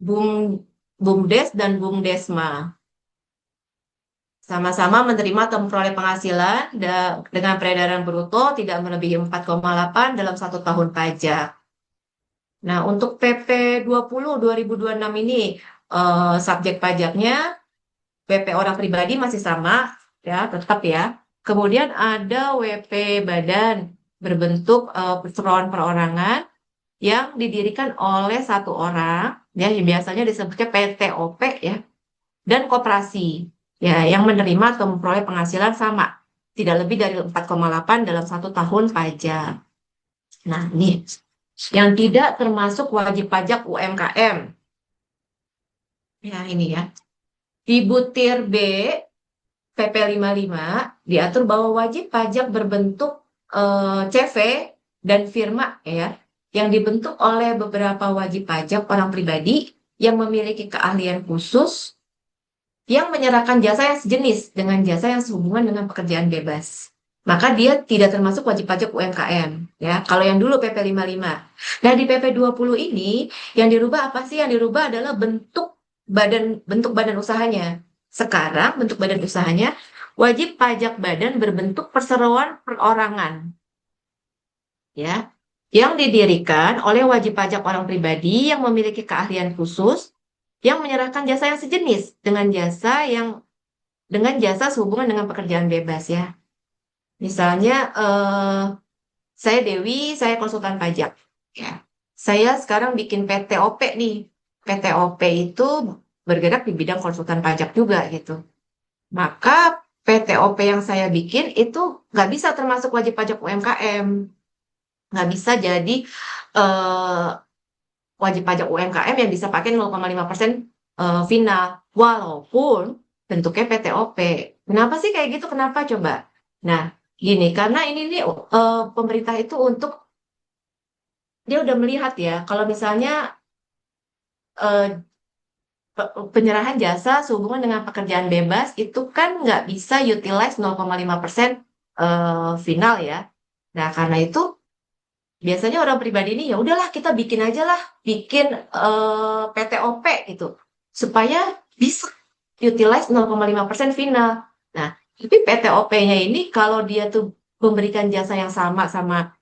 Bum BUMDes dan BUMDesma. Sama-sama menerima atau memperoleh penghasilan dengan peredaran bruto tidak melebihi 4,8 dalam 1 tahun pajak. Nah, untuk PP 20 2026 ini, subjek pajaknya WP orang pribadi masih sama ya, tetap ya. Kemudian ada WP badan berbentuk perseroan perorangan yang didirikan oleh satu orang ya, yang biasanya disebutnya PTOP ya, dan koperasi ya, yang menerima atau memperoleh penghasilan sama tidak lebih dari 4,8 dalam 1 tahun pajak. Nah, ini yang tidak termasuk wajib pajak UMKM. Ya, ini ya. Di butir B PP 55 diatur bahwa wajib pajak berbentuk CV dan firma ya, yang dibentuk oleh beberapa wajib pajak orang pribadi yang memiliki keahlian khusus yang menyerahkan jasa yang sejenis dengan jasa yang sehubungan dengan pekerjaan bebas. Maka dia tidak termasuk wajib pajak UMKM. Ya, kalau yang dulu PP 55. Nah, di PP 20 ini yang dirubah apa sih? Yang dirubah adalah bentuk badan usahanya. Sekarang bentuk badan usahanya wajib pajak badan berbentuk perseroan perorangan. Ya, yang didirikan oleh wajib pajak orang pribadi yang memiliki keahlian khusus yang menyerahkan jasa yang sejenis dengan jasa sehubungan dengan pekerjaan bebas ya. Misalnya saya Dewi, saya konsultan pajak. Ya. Saya sekarang bikin PTOP nih. PTOP itu bergerak di bidang konsultan pajak juga gitu. Maka PTOP yang saya bikin itu nggak bisa termasuk wajib pajak UMKM. Nggak bisa jadi eh, wajib pajak UMKM yang bisa pakai 0,5% final. Walaupun bentuknya PTOP. Kenapa sih kayak gitu? Kenapa coba? Nah, gini, karena ini nih pemerintah itu untuk dia udah melihat ya, kalau misalnya eh, penyerahan jasa sehubungan dengan pekerjaan bebas itu kan nggak bisa utilize 0,5% final ya. Nah, karena itu biasanya orang pribadi ini ya udahlah kita bikin aja lah, bikin PTOP gitu, supaya bisa utilize 0,5% final. Nah, tapi PTOP-nya ini kalau dia tuh memberikan jasa yang sama sama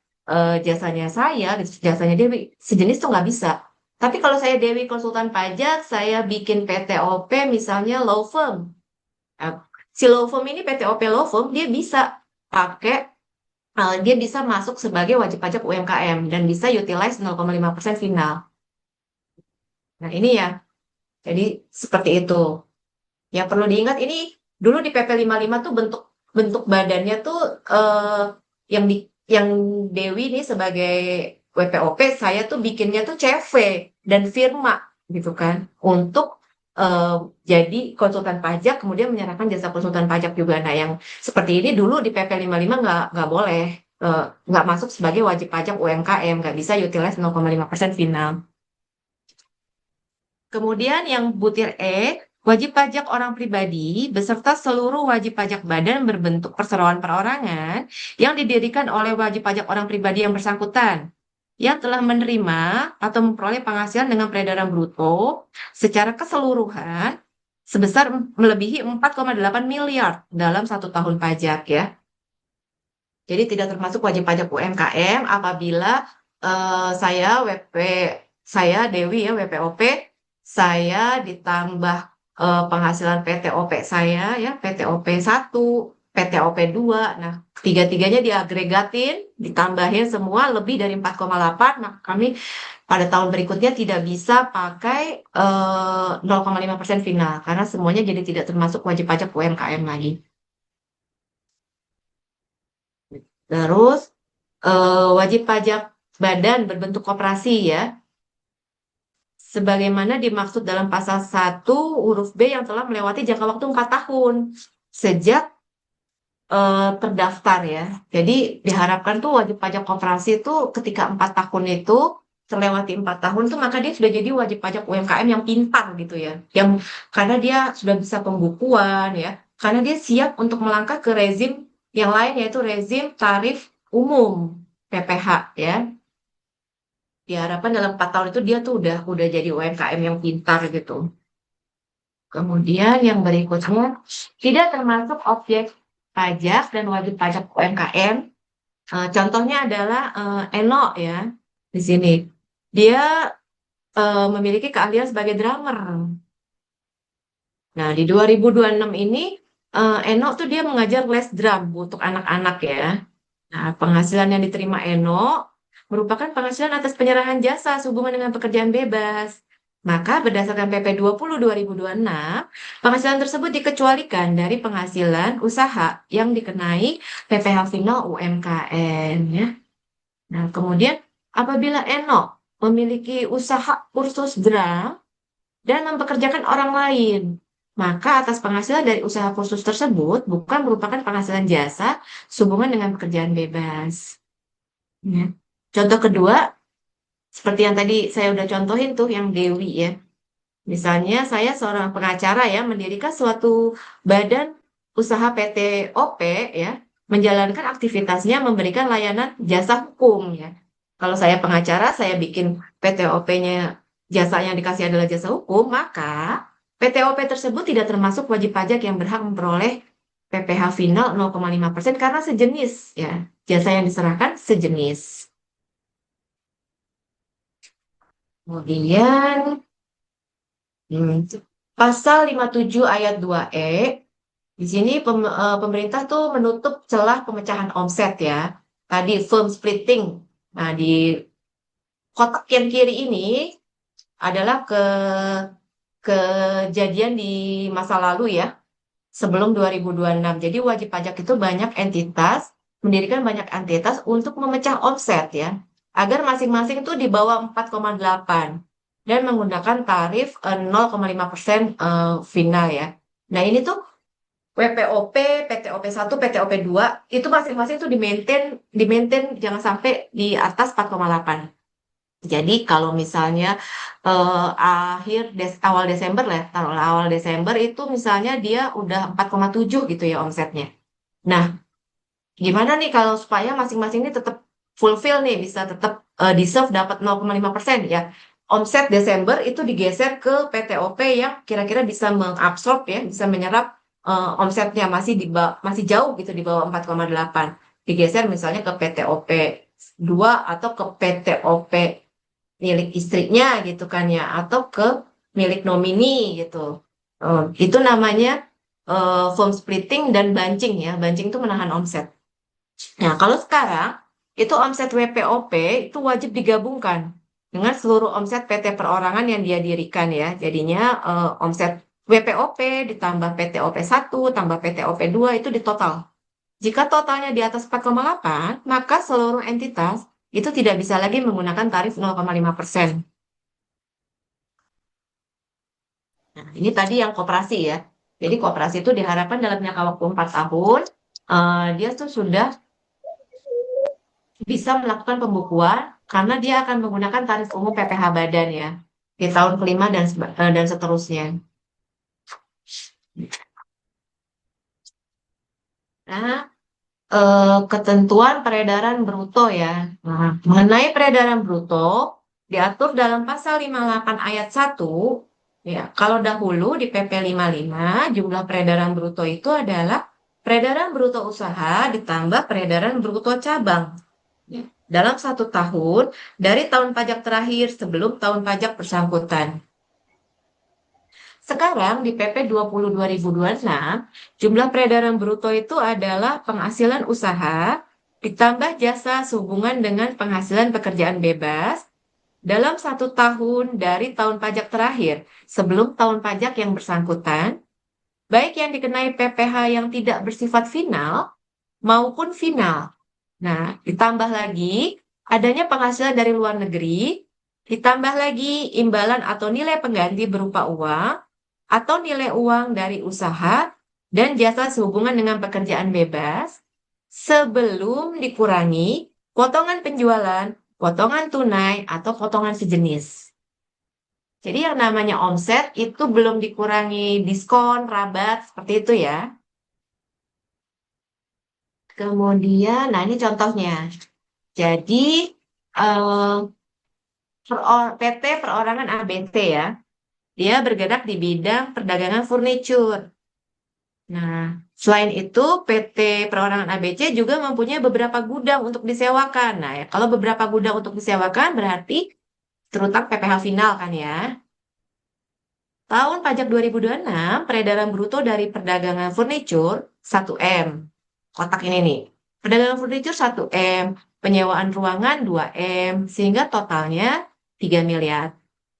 jasanya saya, jasanya Dewi, sejenis tuh nggak bisa. Tapi kalau saya Dewi konsultan pajak, saya bikin PTOP misalnya law firm. Nah, si law firm ini PTOP law firm dia bisa pakai, dia bisa masuk sebagai wajib pajak UMKM dan bisa utilize 0,5% final. Nah, ini ya. Jadi seperti itu. Yang perlu diingat ini dulu di PP 55 tuh bentuk bentuk badannya tuh yang yang Dewi nih sebagai WPOP saya tuh bikinnya tuh CV dan firma gitu kan untuk eh, jadi konsultan pajak kemudian menyerahkan jasa konsultan pajak juga. Nah, yang seperti ini dulu di PP 55 nggak boleh, nggak masuk sebagai wajib pajak UMKM, nggak bisa utilize 0,5% final. Kemudian yang butir E, Wajib pajak orang pribadi beserta seluruh wajib pajak badan berbentuk perseroan perorangan yang didirikan oleh wajib pajak orang pribadi yang bersangkutan yang telah menerima atau memperoleh penghasilan dengan peredaran bruto secara keseluruhan sebesar melebihi 4,8 miliar dalam 1 tahun pajak ya. Jadi tidak termasuk wajib pajak UMKM apabila saya WP saya Dewi ya WPOP saya ditambah penghasilan PTOP saya ya PTOP 1, PTOP 2. Nah, tiga-tiganya diagregatin, ditambahin semua lebih dari 4,8, maka kami pada tahun berikutnya tidak bisa pakai 0,5% final karena semuanya jadi tidak termasuk wajib pajak UMKM lagi. Terus wajib pajak badan berbentuk koperasi ya, sebagaimana dimaksud dalam pasal 1 huruf B yang telah melewati jangka waktu 4 tahun sejak terdaftar ya. Jadi diharapkan tuh wajib pajak koperasi itu ketika 4 tahun itu terlewati 4 tahun tuh maka dia sudah jadi wajib pajak UMKM yang pintar gitu ya. Yang karena dia sudah bisa pembukuan ya, karena dia siap untuk melangkah ke rezim yang lain yaitu rezim tarif umum PPH ya. Diharapkan dalam 4 tahun itu dia tuh udah jadi UMKM yang pintar gitu. Kemudian yang berikutnya tidak termasuk objek pajak dan wajib pajak UMKM. Contohnya adalah Eno ya di sini. Dia memiliki keahlian sebagai drummer. Nah, di 2026 ini Eno tuh dia mengajar les drum untuk anak-anak ya. Nah, penghasilan yang diterima Eno merupakan penghasilan atas penyerahan jasa sehubungan dengan pekerjaan bebas. Maka berdasarkan PP 20 2026, penghasilan tersebut dikecualikan dari penghasilan usaha yang dikenai PPh final UMKM ya. Nah, kemudian apabila Eno memiliki usaha kursus drum dan mempekerjakan orang lain, maka atas penghasilan dari usaha kursus tersebut bukan merupakan penghasilan jasa sehubungan dengan pekerjaan bebas. Ya. Contoh kedua, seperti yang tadi saya udah contohin tuh yang Dewi ya. Misalnya saya seorang pengacara ya, mendirikan suatu badan usaha PTOP ya, menjalankan aktivitasnya memberikan layanan jasa hukum ya. Kalau saya pengacara, saya bikin PTOP-nya jasa yang dikasih adalah jasa hukum, maka PTOP tersebut tidak termasuk wajib pajak yang berhak memperoleh PPh final 0,5% karena sejenis ya. Jasa yang diserahkan sejenis. Kemudian Hmm, Pasal 57 ayat 2E, di sini pemerintah tuh menutup celah pemecahan omset ya. Tadi firm splitting. Nah, di kotak yang kiri ini adalah kejadian di masa lalu ya, sebelum 2026. Jadi wajib pajak itu banyak entitas, mendirikan banyak entitas untuk memecah omset ya, agar masing-masing itu di bawah 4,8 dan menggunakan tarif 0,5% final ya. Nah ini tuh WPOP, PTOP 1, PTOP 2 itu masing-masing tuh di maintain jangan sampai di atas 4,8. Jadi kalau misalnya awal Desember lah, taruhlah awal Desember itu misalnya dia udah 4,7 gitu ya omsetnya. Nah, gimana nih kalau supaya masing-masing ini tetap fulfill nih, bisa tetap deserve dapat 0,5% ya. Omset Desember itu digeser ke PTOP yang kira-kira bisa mengabsorb ya, bisa menyerap omsetnya masih jauh gitu di bawah 4,8. Digeser misalnya ke PTOP 2 atau ke PTOP milik istrinya gitu kan ya atau ke milik nomini gitu. Itu namanya firm splitting dan bunching ya. Bunching itu menahan omset. Nah, kalau sekarang itu omset WPOP itu wajib digabungkan dengan seluruh omset PT perorangan yang dia dirikan ya. Jadinya omset WPOP ditambah PTOP 1 tambah PTOP 2 itu di total. Jika totalnya di atas 4,8, maka seluruh entitas itu tidak bisa lagi menggunakan tarif 0,5%. Nah, ini tadi yang koperasi ya. Jadi koperasi itu diharapkan dalam jangka waktu 4 tahun, dia tuh sudah bisa melakukan pembukuan karena dia akan menggunakan tarif umum PPh badan ya di tahun kelima dan seterusnya. Nah, ketentuan peredaran bruto ya. Nah, mengenai peredaran bruto diatur dalam pasal 58 ayat 1 ya. Kalau dahulu di PP 55 jumlah peredaran bruto itu adalah peredaran bruto usaha ditambah peredaran bruto cabang. Ya. Dalam 1 tahun dari tahun pajak terakhir sebelum tahun pajak bersangkutan. Sekarang di PP 20 2026, jumlah peredaran bruto itu adalah penghasilan usaha ditambah jasa sehubungan dengan penghasilan pekerjaan bebas dalam 1 tahun dari tahun pajak terakhir sebelum tahun pajak yang bersangkutan, baik yang dikenai PPh yang tidak bersifat final maupun final. Nah, ditambah lagi adanya penghasilan dari luar negeri, ditambah lagi imbalan atau nilai pengganti berupa uang, atau nilai uang dari usaha dan jasa sehubungan dengan pekerjaan bebas, sebelum dikurangi potongan penjualan, potongan tunai, atau potongan sejenis. Jadi yang namanya omset itu belum dikurangi diskon, rabat, seperti itu ya. Kemudian, nah ini contohnya. Jadi, eh, PT Perorangan ABC ya, dia bergerak di bidang perdagangan furniture. Nah, selain itu, PT Perorangan ABC juga mempunyai beberapa gudang untuk disewakan. Nah, ya, kalau beberapa gudang untuk disewakan berarti terutama PPh final kan ya. Tahun pajak 2026, peredaran bruto dari perdagangan furniture 1M. Kotak ini nih. Perdagangan furniture 1M, penyewaan ruangan 2M, sehingga totalnya 3 miliar.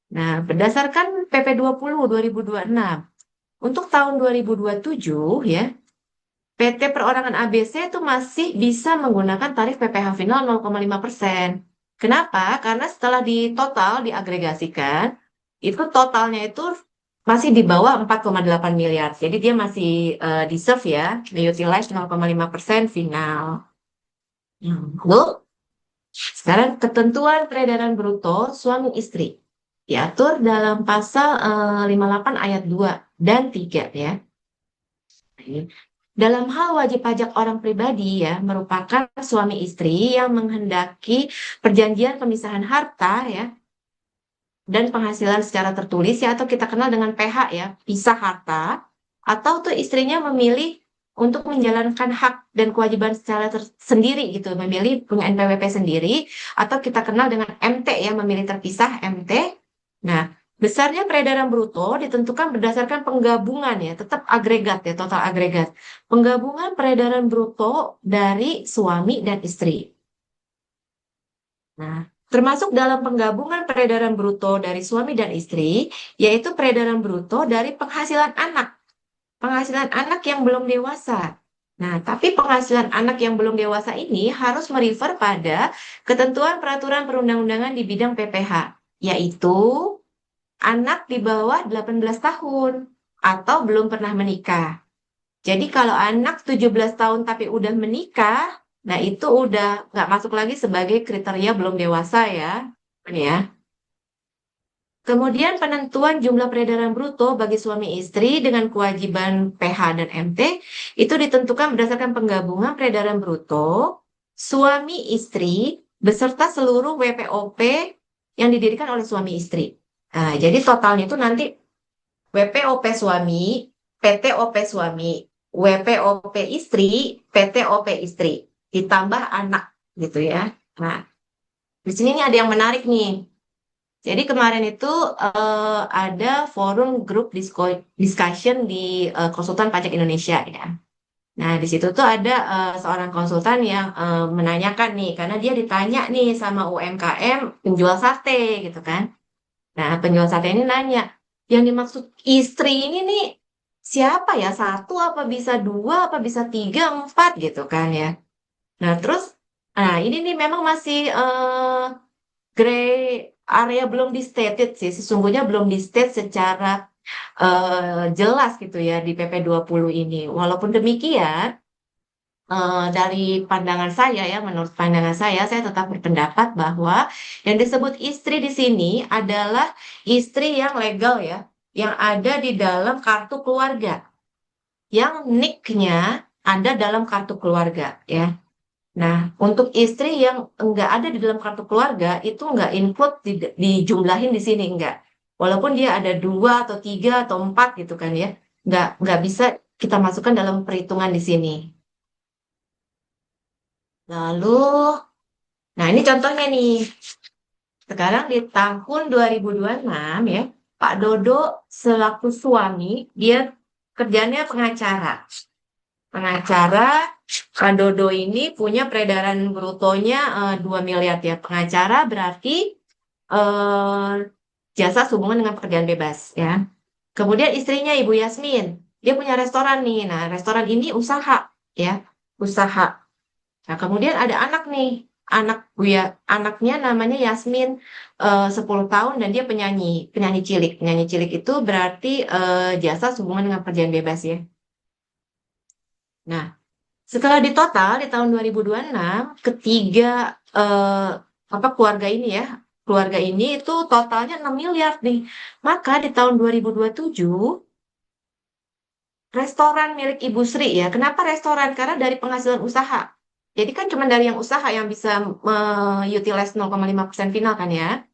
Nah, berdasarkan PP 20 2026, untuk tahun 2027 ya, PT Perorangan ABC itu masih bisa menggunakan tarif PPh final 0,5%. Kenapa? Karena setelah ditotal, diagregasikan, itu totalnya itu masih di bawah 4,8 miliar. Jadi dia masih deserve ya, utilize 0,5% final. Lalu, sekarang ketentuan peredaran bruto suami istri diatur dalam pasal 58 ayat 2 dan 3 ya. Dalam hal wajib pajak orang pribadi ya, merupakan suami istri yang menghendaki perjanjian pemisahan harta ya, dan penghasilan secara tertulis ya, atau kita kenal dengan PH ya, pisah harta, atau tuh istrinya memilih untuk menjalankan hak dan kewajiban secara sendiri gitu, memilih punya NPWP sendiri, atau kita kenal dengan MT ya, memilih terpisah MT. Nah, besarnya peredaran bruto ditentukan berdasarkan penggabungan ya, tetap agregat ya, total agregat. Penggabungan peredaran bruto dari suami dan istri. Nah, termasuk dalam penggabungan peredaran bruto dari suami dan istri, yaitu peredaran bruto dari penghasilan anak. Penghasilan anak yang belum dewasa. Nah, tapi penghasilan anak yang belum dewasa ini harus merefer pada ketentuan peraturan perundang-undangan di bidang PPh, yaitu anak di bawah 18 tahun atau belum pernah menikah. Jadi kalau anak 17 tahun tapi udah menikah, nah itu udah nggak masuk lagi sebagai kriteria belum dewasa ya. Ini ya. Kemudian penentuan jumlah peredaran bruto bagi suami istri dengan kewajiban PH dan MT itu ditentukan berdasarkan penggabungan peredaran bruto suami istri beserta seluruh WPOP yang didirikan oleh suami istri. Nah, jadi totalnya itu nanti WPOP suami, PTOP suami, WPOP istri, PTOP istri, ditambah anak gitu ya. Nah, di sini nih ada yang menarik nih. Jadi kemarin itu ada forum grup discussion di Konsultan Pajak Indonesia ya. Nah, di situ tuh ada seorang konsultan yang menanyakan nih, karena dia ditanya nih sama UMKM penjual sate gitu kan. Nah, penjual sate ini nanya, yang dimaksud istri ini nih siapa ya? Satu apa bisa dua, apa bisa tiga, empat gitu kan ya. Nah, terus, nah ini nih memang masih gray area, belum di stated sih. Sesungguhnya belum di state secara jelas gitu ya di PP 20 ini. Walaupun demikian, dari pandangan saya ya, menurut pandangan saya tetap berpendapat bahwa yang disebut istri di sini adalah istri yang legal ya, yang ada di dalam kartu keluarga. yang NIK-nya ada dalam kartu keluarga ya. Nah, untuk istri yang enggak ada di dalam kartu keluarga itu enggak include dijumlahin di sini enggak. Walaupun dia ada dua atau tiga atau empat gitu kan ya, enggak bisa kita masukkan dalam perhitungan di sini. Lalu, nah ini contohnya nih. Sekarang di tahun 2026 ya, Pak Dodo selaku suami dia kerjanya pengacara. Pengacara, Pak Dodo ini punya peredaran brutonya 2 miliar ya. Pengacara berarti eh, jasa sehubungan dengan pekerjaan bebas ya. Kemudian istrinya Ibu Yasmin, dia punya restoran nih. Nah, restoran ini usaha ya, usaha. Nah, kemudian ada anak nih, anak ya, anaknya namanya Yasmin 10 tahun dan dia penyanyi, penyanyi cilik. Penyanyi cilik itu berarti jasa sehubungan dengan pekerjaan bebas ya. Nah, setelah ditotal di tahun 2026, ketiga eh, apa keluarga ini ya, keluarga ini itu totalnya 6 miliar nih. Maka di tahun 2027 restoran milik Ibu Sri ya. Kenapa restoran? Karena dari penghasilan usaha. Jadi kan cuma dari yang usaha yang bisa utilize 0,5% final kan ya.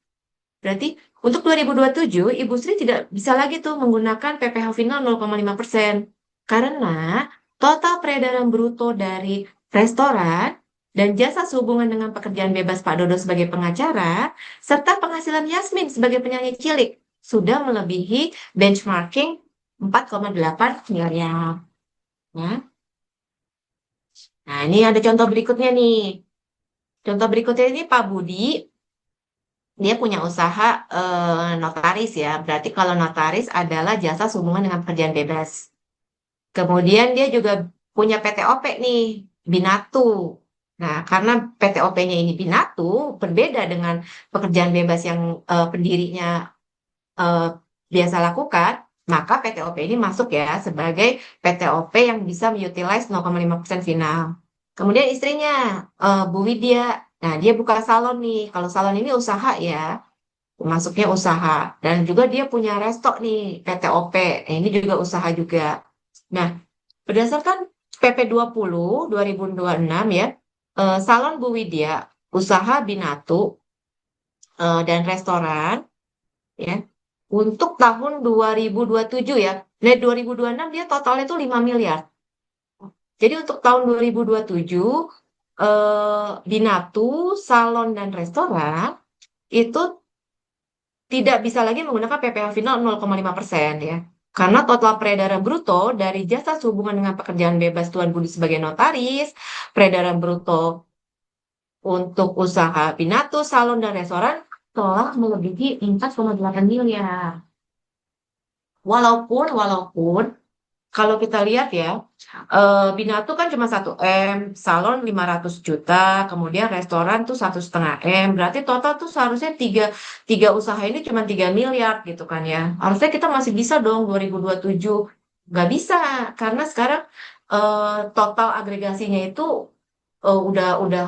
Berarti untuk 2027 Ibu Sri tidak bisa lagi tuh menggunakan PPh final 0,5% karena total peredaran bruto dari restoran dan jasa sehubungan dengan pekerjaan bebas Pak Dodo sebagai pengacara serta penghasilan Yasmin sebagai penyanyi cilik sudah melebihi benchmarking 4,8 miliar. Ya. Nah, ini ada contoh berikutnya nih. Contoh berikutnya ini Pak Budi, dia punya usaha notaris ya. Berarti kalau notaris adalah jasa sehubungan dengan pekerjaan bebas. Kemudian dia juga punya PTOP nih, Binatu. Nah, karena PTOP-nya ini Binatu, berbeda dengan pekerjaan bebas yang pendirinya eh, biasa lakukan, maka PTOP ini masuk ya sebagai PTOP yang bisa mengutilize 0,5% final. Kemudian istrinya, Bu Widya, nah dia buka salon nih. Kalau salon ini usaha ya, masuknya usaha. Dan juga dia punya resto nih, PTOP. Nah, ini juga usaha juga. Nah, berdasarkan PP 20 2026 ya, Salon Bu Widya, usaha Binatu dan restoran ya. Untuk tahun 2027 ya. Nah, 2026 dia totalnya itu 5 miliar. Jadi untuk tahun 2027 Binatu, salon dan restoran itu tidak bisa lagi menggunakan PPh final 0,5% ya. Karena total peredaran bruto dari jasa sehubungan dengan pekerjaan bebas Tuan Budi sebagai notaris, peredaran bruto untuk usaha Pinatu, salon, dan restoran telah melebihi 4,8 miliar. Walaupun kalau kita lihat ya, Binatu kan cuma 1 M, salon 500 juta, kemudian restoran tuh 1,5 M, berarti total tuh seharusnya tiga usaha ini cuma 3 miliar gitu kan ya. Harusnya kita masih bisa dong 2027. Nggak bisa, karena sekarang total agregasinya itu eh, udah udah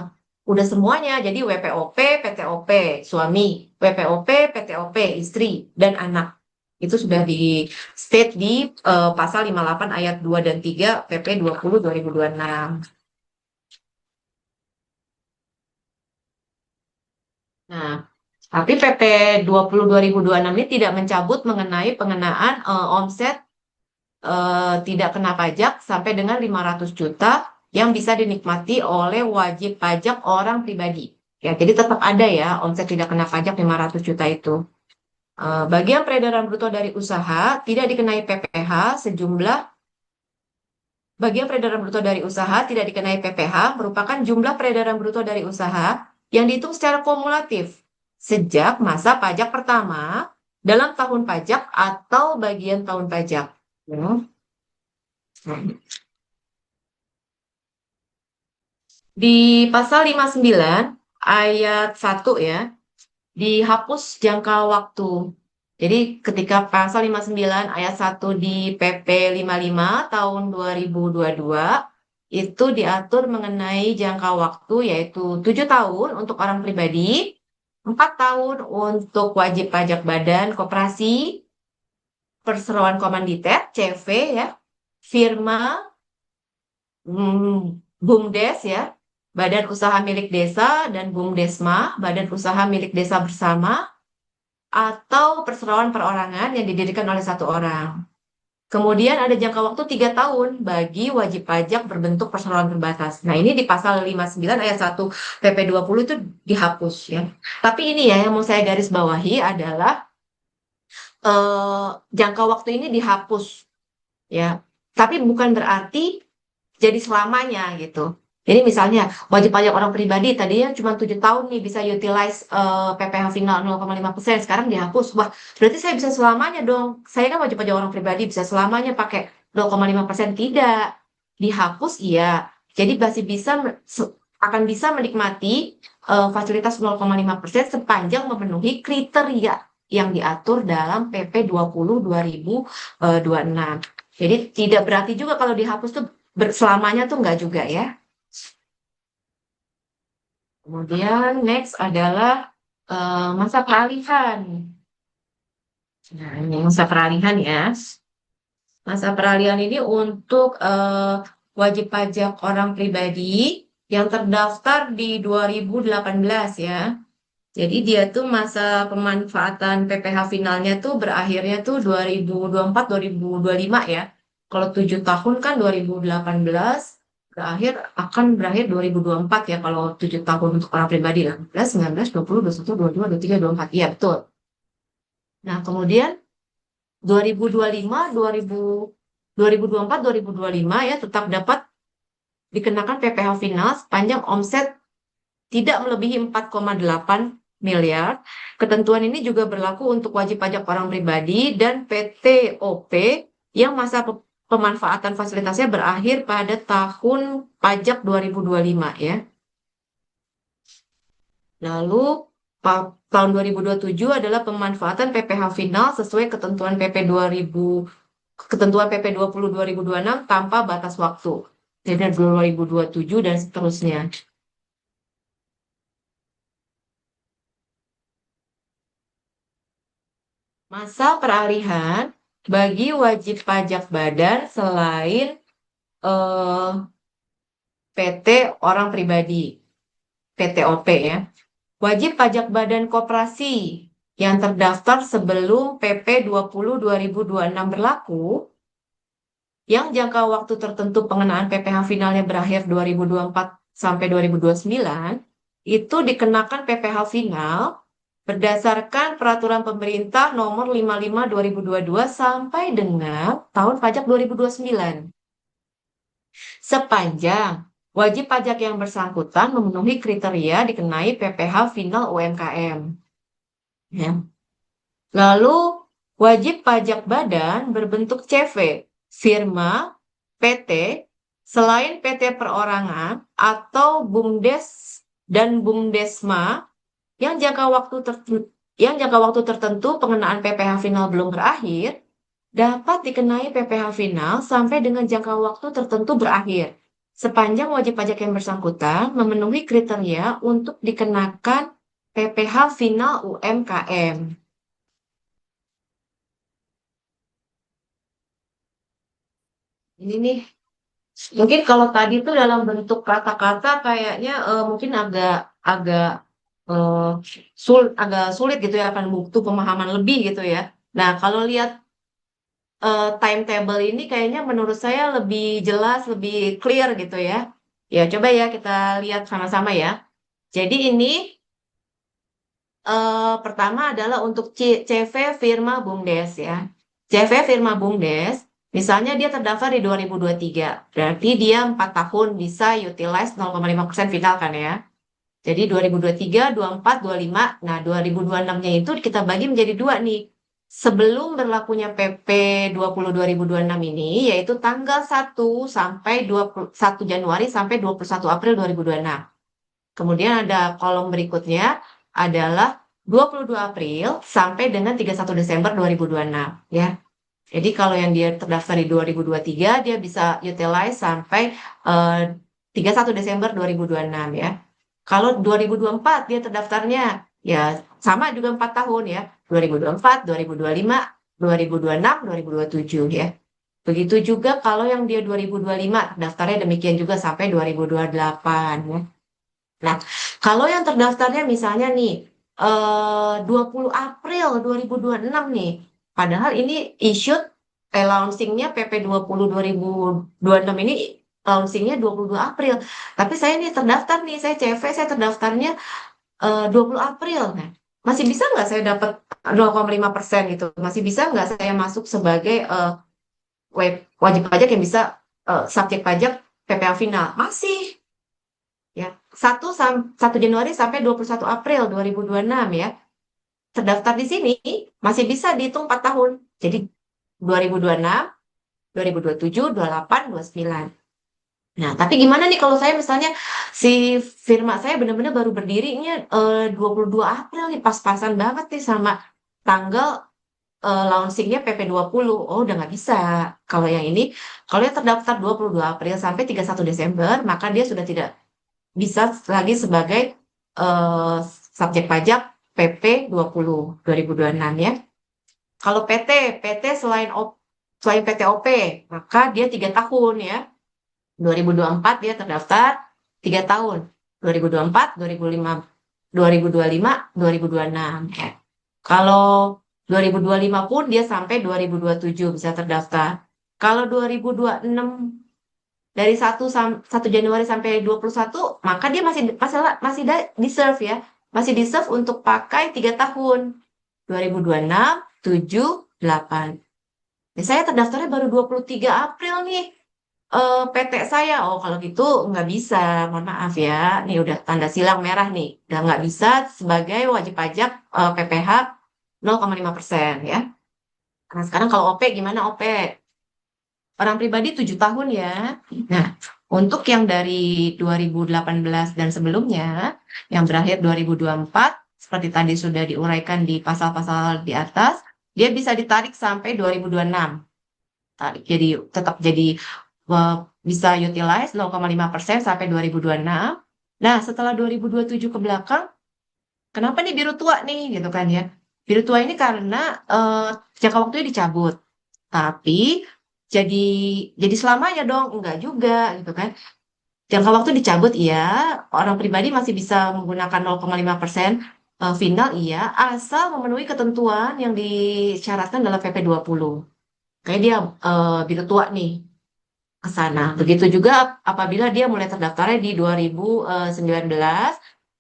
udah semuanya. Jadi WPOP, PTOP suami, WPOP, PTOP istri dan anak. Itu sudah di state di pasal 58 ayat 2 dan 3 PP 20 2026. Nah, tapi PP 20 2026 ini tidak mencabut mengenai pengenaan omset tidak kena pajak sampai dengan 500 juta yang bisa dinikmati oleh wajib pajak orang pribadi. Ya, jadi tetap ada ya omset tidak kena pajak 500 juta itu. Bagian peredaran bruto dari usaha tidak dikenai PPh sejumlah bagian peredaran bruto dari usaha tidak dikenai PPh merupakan jumlah peredaran bruto dari usaha yang dihitung secara kumulatif sejak masa pajak pertama dalam tahun pajak atau bagian tahun pajak. Hmm. Di pasal 59 ayat 1 ya, dihapus jangka waktu. Jadi ketika pasal 59 ayat 1 di PP 55 tahun 2022 itu diatur mengenai jangka waktu yaitu 7 tahun untuk orang pribadi, 4 tahun untuk wajib pajak badan koperasi, perseroan komanditer, CV ya, firma, BUMDes ya, Badan Usaha Milik Desa, dan BUMDesma, Badan Usaha Milik Desa Bersama, atau perseroan perorangan yang didirikan oleh satu orang. Kemudian ada jangka waktu 3 tahun bagi wajib pajak berbentuk perseroan terbatas. Nah, ini di pasal 59 ayat 1 PP 20 itu dihapus ya. Tapi ini ya yang mau saya garis bawahi adalah jangka waktu ini dihapus ya. Tapi bukan berarti jadi selamanya gitu. Jadi misalnya wajib pajak orang pribadi tadinya cuma 7 tahun nih bisa utilize PPh final 0,5%, sekarang dihapus. Wah, berarti saya bisa selamanya dong. Saya kan wajib pajak orang pribadi bisa selamanya pakai 0,5%. Tidak. Dihapus iya. Jadi masih bisa akan bisa menikmati fasilitas 0,5% sepanjang memenuhi kriteria yang diatur dalam PP 20 2026. Jadi tidak berarti juga kalau dihapus tuh selamanya tuh enggak juga ya. Kemudian next adalah masa peralihan. Nah, ini masa peralihan ya. Masa peralihan ini untuk wajib pajak orang pribadi yang terdaftar di 2018 ya. Jadi dia tuh masa pemanfaatan PPh finalnya tuh berakhirnya tuh 2024-2025 ya. Kalau 7 tahun kan 2018 berakhir 2024 ya kalau 7 tahun untuk orang pribadi lah. 18, 19, 20, 21, 22, 23, 24. Iya betul. Nah kemudian 2025, 2024, 2025 ya tetap dapat dikenakan PPh final sepanjang omset tidak melebihi 4,8 miliar. Ketentuan ini juga berlaku untuk wajib pajak orang pribadi dan PTOP yang masa pemanfaatan fasilitasnya berakhir pada tahun pajak 2025 ya. Lalu tahun 2027 adalah pemanfaatan PPh final sesuai ketentuan PP 20 2026 tanpa batas waktu. Jadi 2027 dan seterusnya. Masa peralihan bagi wajib pajak badan selain PT orang pribadi, PTOP ya. Wajib pajak badan koperasi yang terdaftar sebelum PP 20 2026 berlaku, yang jangka waktu tertentu pengenaan PPh finalnya berakhir 2024 sampai 2029, itu dikenakan PPh final berdasarkan peraturan pemerintah nomor 55 2022 sampai dengan tahun pajak 2029. Sepanjang wajib pajak yang bersangkutan memenuhi kriteria dikenai PPh final UMKM. Ya. Lalu wajib pajak badan berbentuk CV, firma, PT, selain PT perorangan atau BUMDes dan BUMDesma yang jangka waktu tertentu pengenaan PPh final belum berakhir, dapat dikenai PPh final sampai dengan jangka waktu tertentu berakhir, sepanjang wajib pajak yang bersangkutan memenuhi kriteria untuk dikenakan PPh final UMKM. Ini nih, mungkin kalau tadi itu dalam bentuk kata-kata kayaknya mungkin agak agak agak sulit gitu ya, akan butuh pemahaman lebih gitu ya. Nah, kalau lihat timetable ini kayaknya menurut saya lebih jelas, lebih clear gitu ya. Ya, coba ya kita lihat sama-sama ya. Jadi ini pertama adalah untuk CV firma BUMDes ya. CV firma BUMDes, misalnya dia terdaftar di 2023, berarti dia 4 tahun bisa utilize 0,5% final kan ya. Jadi 2023, 24, 25, nah 2026-nya itu kita bagi menjadi dua nih. Sebelum berlakunya PP 20 2026 ini, yaitu tanggal 1 sampai 21 Januari sampai 21 April 2026. Kemudian ada kolom berikutnya adalah 22 April sampai dengan 31 Desember 2026 ya. Jadi kalau yang dia terdaftar di 2023 dia bisa utilize sampai 31 Desember 2026 ya. Kalau 2024 dia terdaftarnya ya sama juga 4 tahun ya. 2024, 2025, 2026, 2027 ya. Begitu juga kalau yang dia 2025, daftarnya demikian juga sampai 2028 ya. Nah, kalau yang terdaftarnya misalnya nih 20 April 2026 nih. Padahal ini issued launchingnya PP 20 2026 ini launchingnya 22 April. Tapi saya nih terdaftar nih, saya CV, saya terdaftarnya 20 April. Nah, masih bisa nggak saya dapat 0,5% gitu? Masih bisa nggak saya masuk sebagai wajib pajak yang bisa subjek pajak PPh final? Masih. Ya, 1 Januari sampai 21 April 2026 ya. Terdaftar di sini masih bisa dihitung 4 tahun. Jadi 2026, 2027, 28, 29. Nah, tapi gimana nih kalau saya misalnya si firma saya benar-benar baru berdirinya 22 April nih, pas-pasan banget nih sama tanggal launchingnya PP 20. Oh, udah nggak bisa. Kalau yang ini, kalau yang terdaftar 22 April sampai 31 Desember, maka dia sudah tidak bisa lagi sebagai eh, subjek pajak PP 20 2026 ya. Kalau PT selain PTOP, maka dia 3 tahun ya. 2024 dia terdaftar 3 tahun. 2024, 2005, 2025, 2026 ya. Kalau 2025 pun dia sampai 2027 bisa terdaftar. Kalau 2026 dari 1 Januari sampai 21, maka dia deserve ya. Masih deserve untuk pakai 3 tahun. 2026, 7, 8. Ya, saya terdaftarnya baru 23 April nih. PT saya, oh kalau gitu nggak bisa, mohon maaf ya. Nih udah tanda silang merah nih. Udah nggak bisa sebagai wajib pajak PPh 0,5% ya. Nah sekarang kalau OP gimana OP? Orang pribadi 7 tahun ya. Nah, untuk yang dari 2018 dan sebelumnya, yang berakhir 2024, seperti tadi sudah diuraikan di pasal-pasal di atas, dia bisa ditarik sampai 2026. Tarik, jadi tetap jadi bisa utilize 0,5% sampai 2026. Nah, setelah 2027 ke belakang, kenapa nih biru tua nih, gitu kan ya? Biru tua ini karena jangka waktunya dicabut. Tapi jadi jadi selamanya dong, enggak juga gitu kan. Jangka waktu dicabut iya, orang pribadi masih bisa menggunakan 0,5% final iya, asal memenuhi ketentuan yang disyaratkan dalam PP 20. Kayak dia biru tua nih ke sana. Begitu juga apabila dia mulai terdaftarnya di 2019,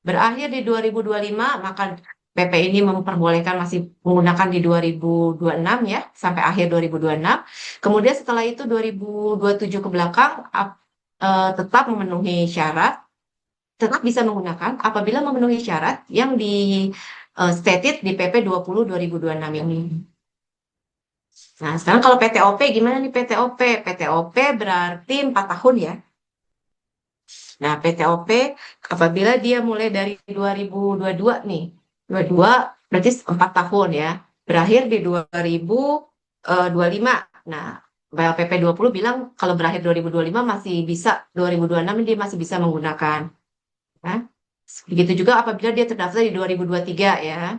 berakhir di 2025, maka PP ini memperbolehkan masih menggunakan di 2026 ya, sampai akhir 2026. Kemudian setelah itu 2027 ke belakang tetap memenuhi syarat, tetap bisa menggunakan apabila memenuhi syarat yang di stated di PP 20 2026 ini. Nah, sekarang kalau PTOP gimana nih PTOP? PTOP berarti 4 tahun ya. Nah, PTOP apabila dia mulai dari 2022 nih, 22 berarti 4 tahun ya, berakhir di 2025. Nah, PP 20 bilang kalau berakhir 2025 masih bisa, 2026 dia masih bisa menggunakan. Nah, begitu juga apabila dia terdaftar di 2023 ya.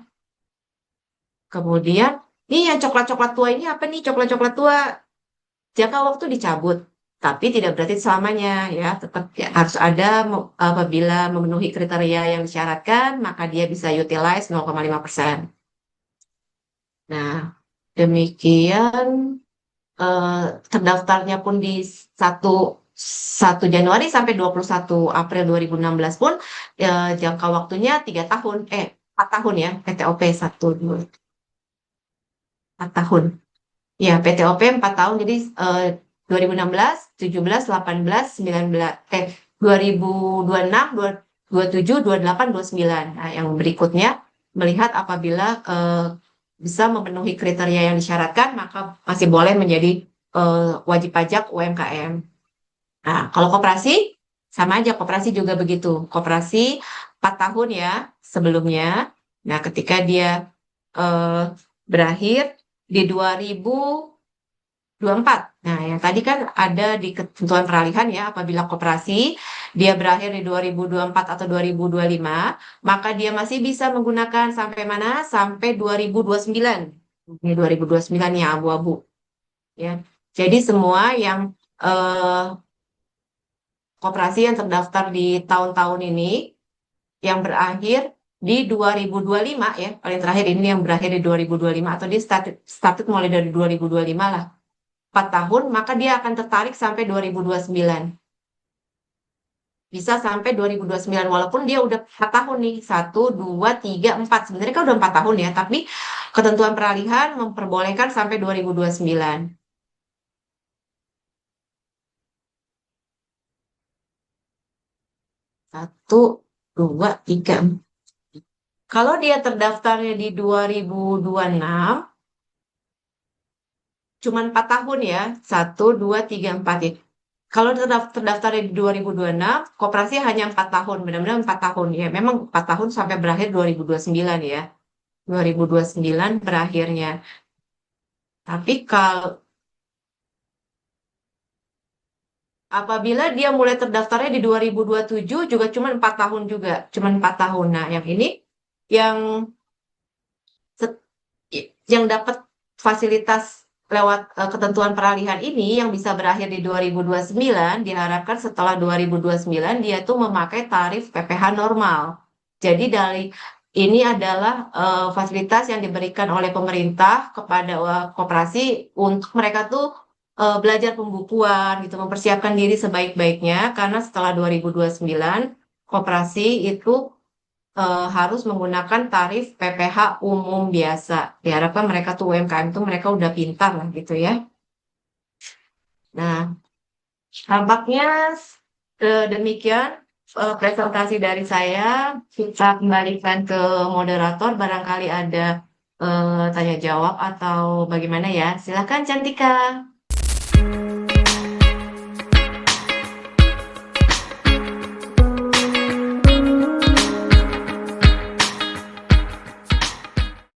Kemudian, nih yang coklat-coklat tua ini apa nih coklat-coklat tua? Jangka waktu dicabut, tapi tidak berarti selamanya ya, tetap ya, harus ada apabila memenuhi kriteria yang disyaratkan, maka dia bisa utilize 0,5%. Nah, demikian eh, terdaftarnya pun di 1 1 Januari sampai 21 April 2016 pun jangka waktunya 3 tahun, 4 tahun ya, PTOP 4 tahun. Ya, PTOP 4 tahun, jadi 2016, 17, 18, 19, 2026, 27, 28, 29. Nah, yang berikutnya melihat apabila bisa memenuhi kriteria yang disyaratkan, maka masih boleh menjadi wajib pajak UMKM. Nah, kalau koperasi, sama aja, koperasi juga begitu. Koperasi 4 tahun ya sebelumnya. Nah, ketika dia eh, berakhir di 2024. Nah, yang tadi kan ada di ketentuan peralihan ya, apabila koperasi dia berakhir di 2024 atau 2025, maka dia masih bisa menggunakan sampai mana? Sampai 2029. Ini 2029 ya abu-abu. Ya. Jadi semua yang eh, koperasi yang terdaftar di tahun-tahun ini yang berakhir di 2025 ya, paling terakhir ini yang berakhir di 2025 atau di started mulai dari 2025 lah, 4 tahun, maka dia akan tertarik sampai 2029. Bisa sampai 2029 walaupun dia udah 4 tahun nih. 1, 2, 3, 4. Sebenarnya kan udah 4 tahun ya, tapi ketentuan peralihan memperbolehkan sampai 2029. 1, 2, 3, 4. Kalau dia terdaftarnya di 2026, cuma 4 tahun ya. 1, 2, 3, 4 ya. Kalau terdaftarnya di 2026, koperasi hanya 4 tahun. Benar-benar 4 tahun ya. Memang 4 tahun sampai berakhir 2029 ya. 2029 berakhirnya. Tapi kalau apabila dia mulai terdaftarnya di 2027 juga cuma 4 tahun juga, cuma 4 tahun. Nah, yang ini yang set- yang dapat fasilitas lewat ketentuan peralihan ini yang bisa berakhir di 2029 diharapkan setelah 2029 dia tuh memakai tarif PPh normal. Jadi dari ini adalah fasilitas yang diberikan oleh pemerintah kepada koperasi untuk mereka tuh belajar pembukuan gitu, mempersiapkan diri sebaik-baiknya karena setelah 2029 koperasi itu harus menggunakan tarif PPh umum biasa. Diharapkan mereka tuh UMKM tuh mereka udah pintar lah gitu ya. Nah, tampaknya demikian presentasi dari saya. Kita kembalikan ke moderator. Barangkali ada tanya jawab atau bagaimana ya. Silakan Cantika.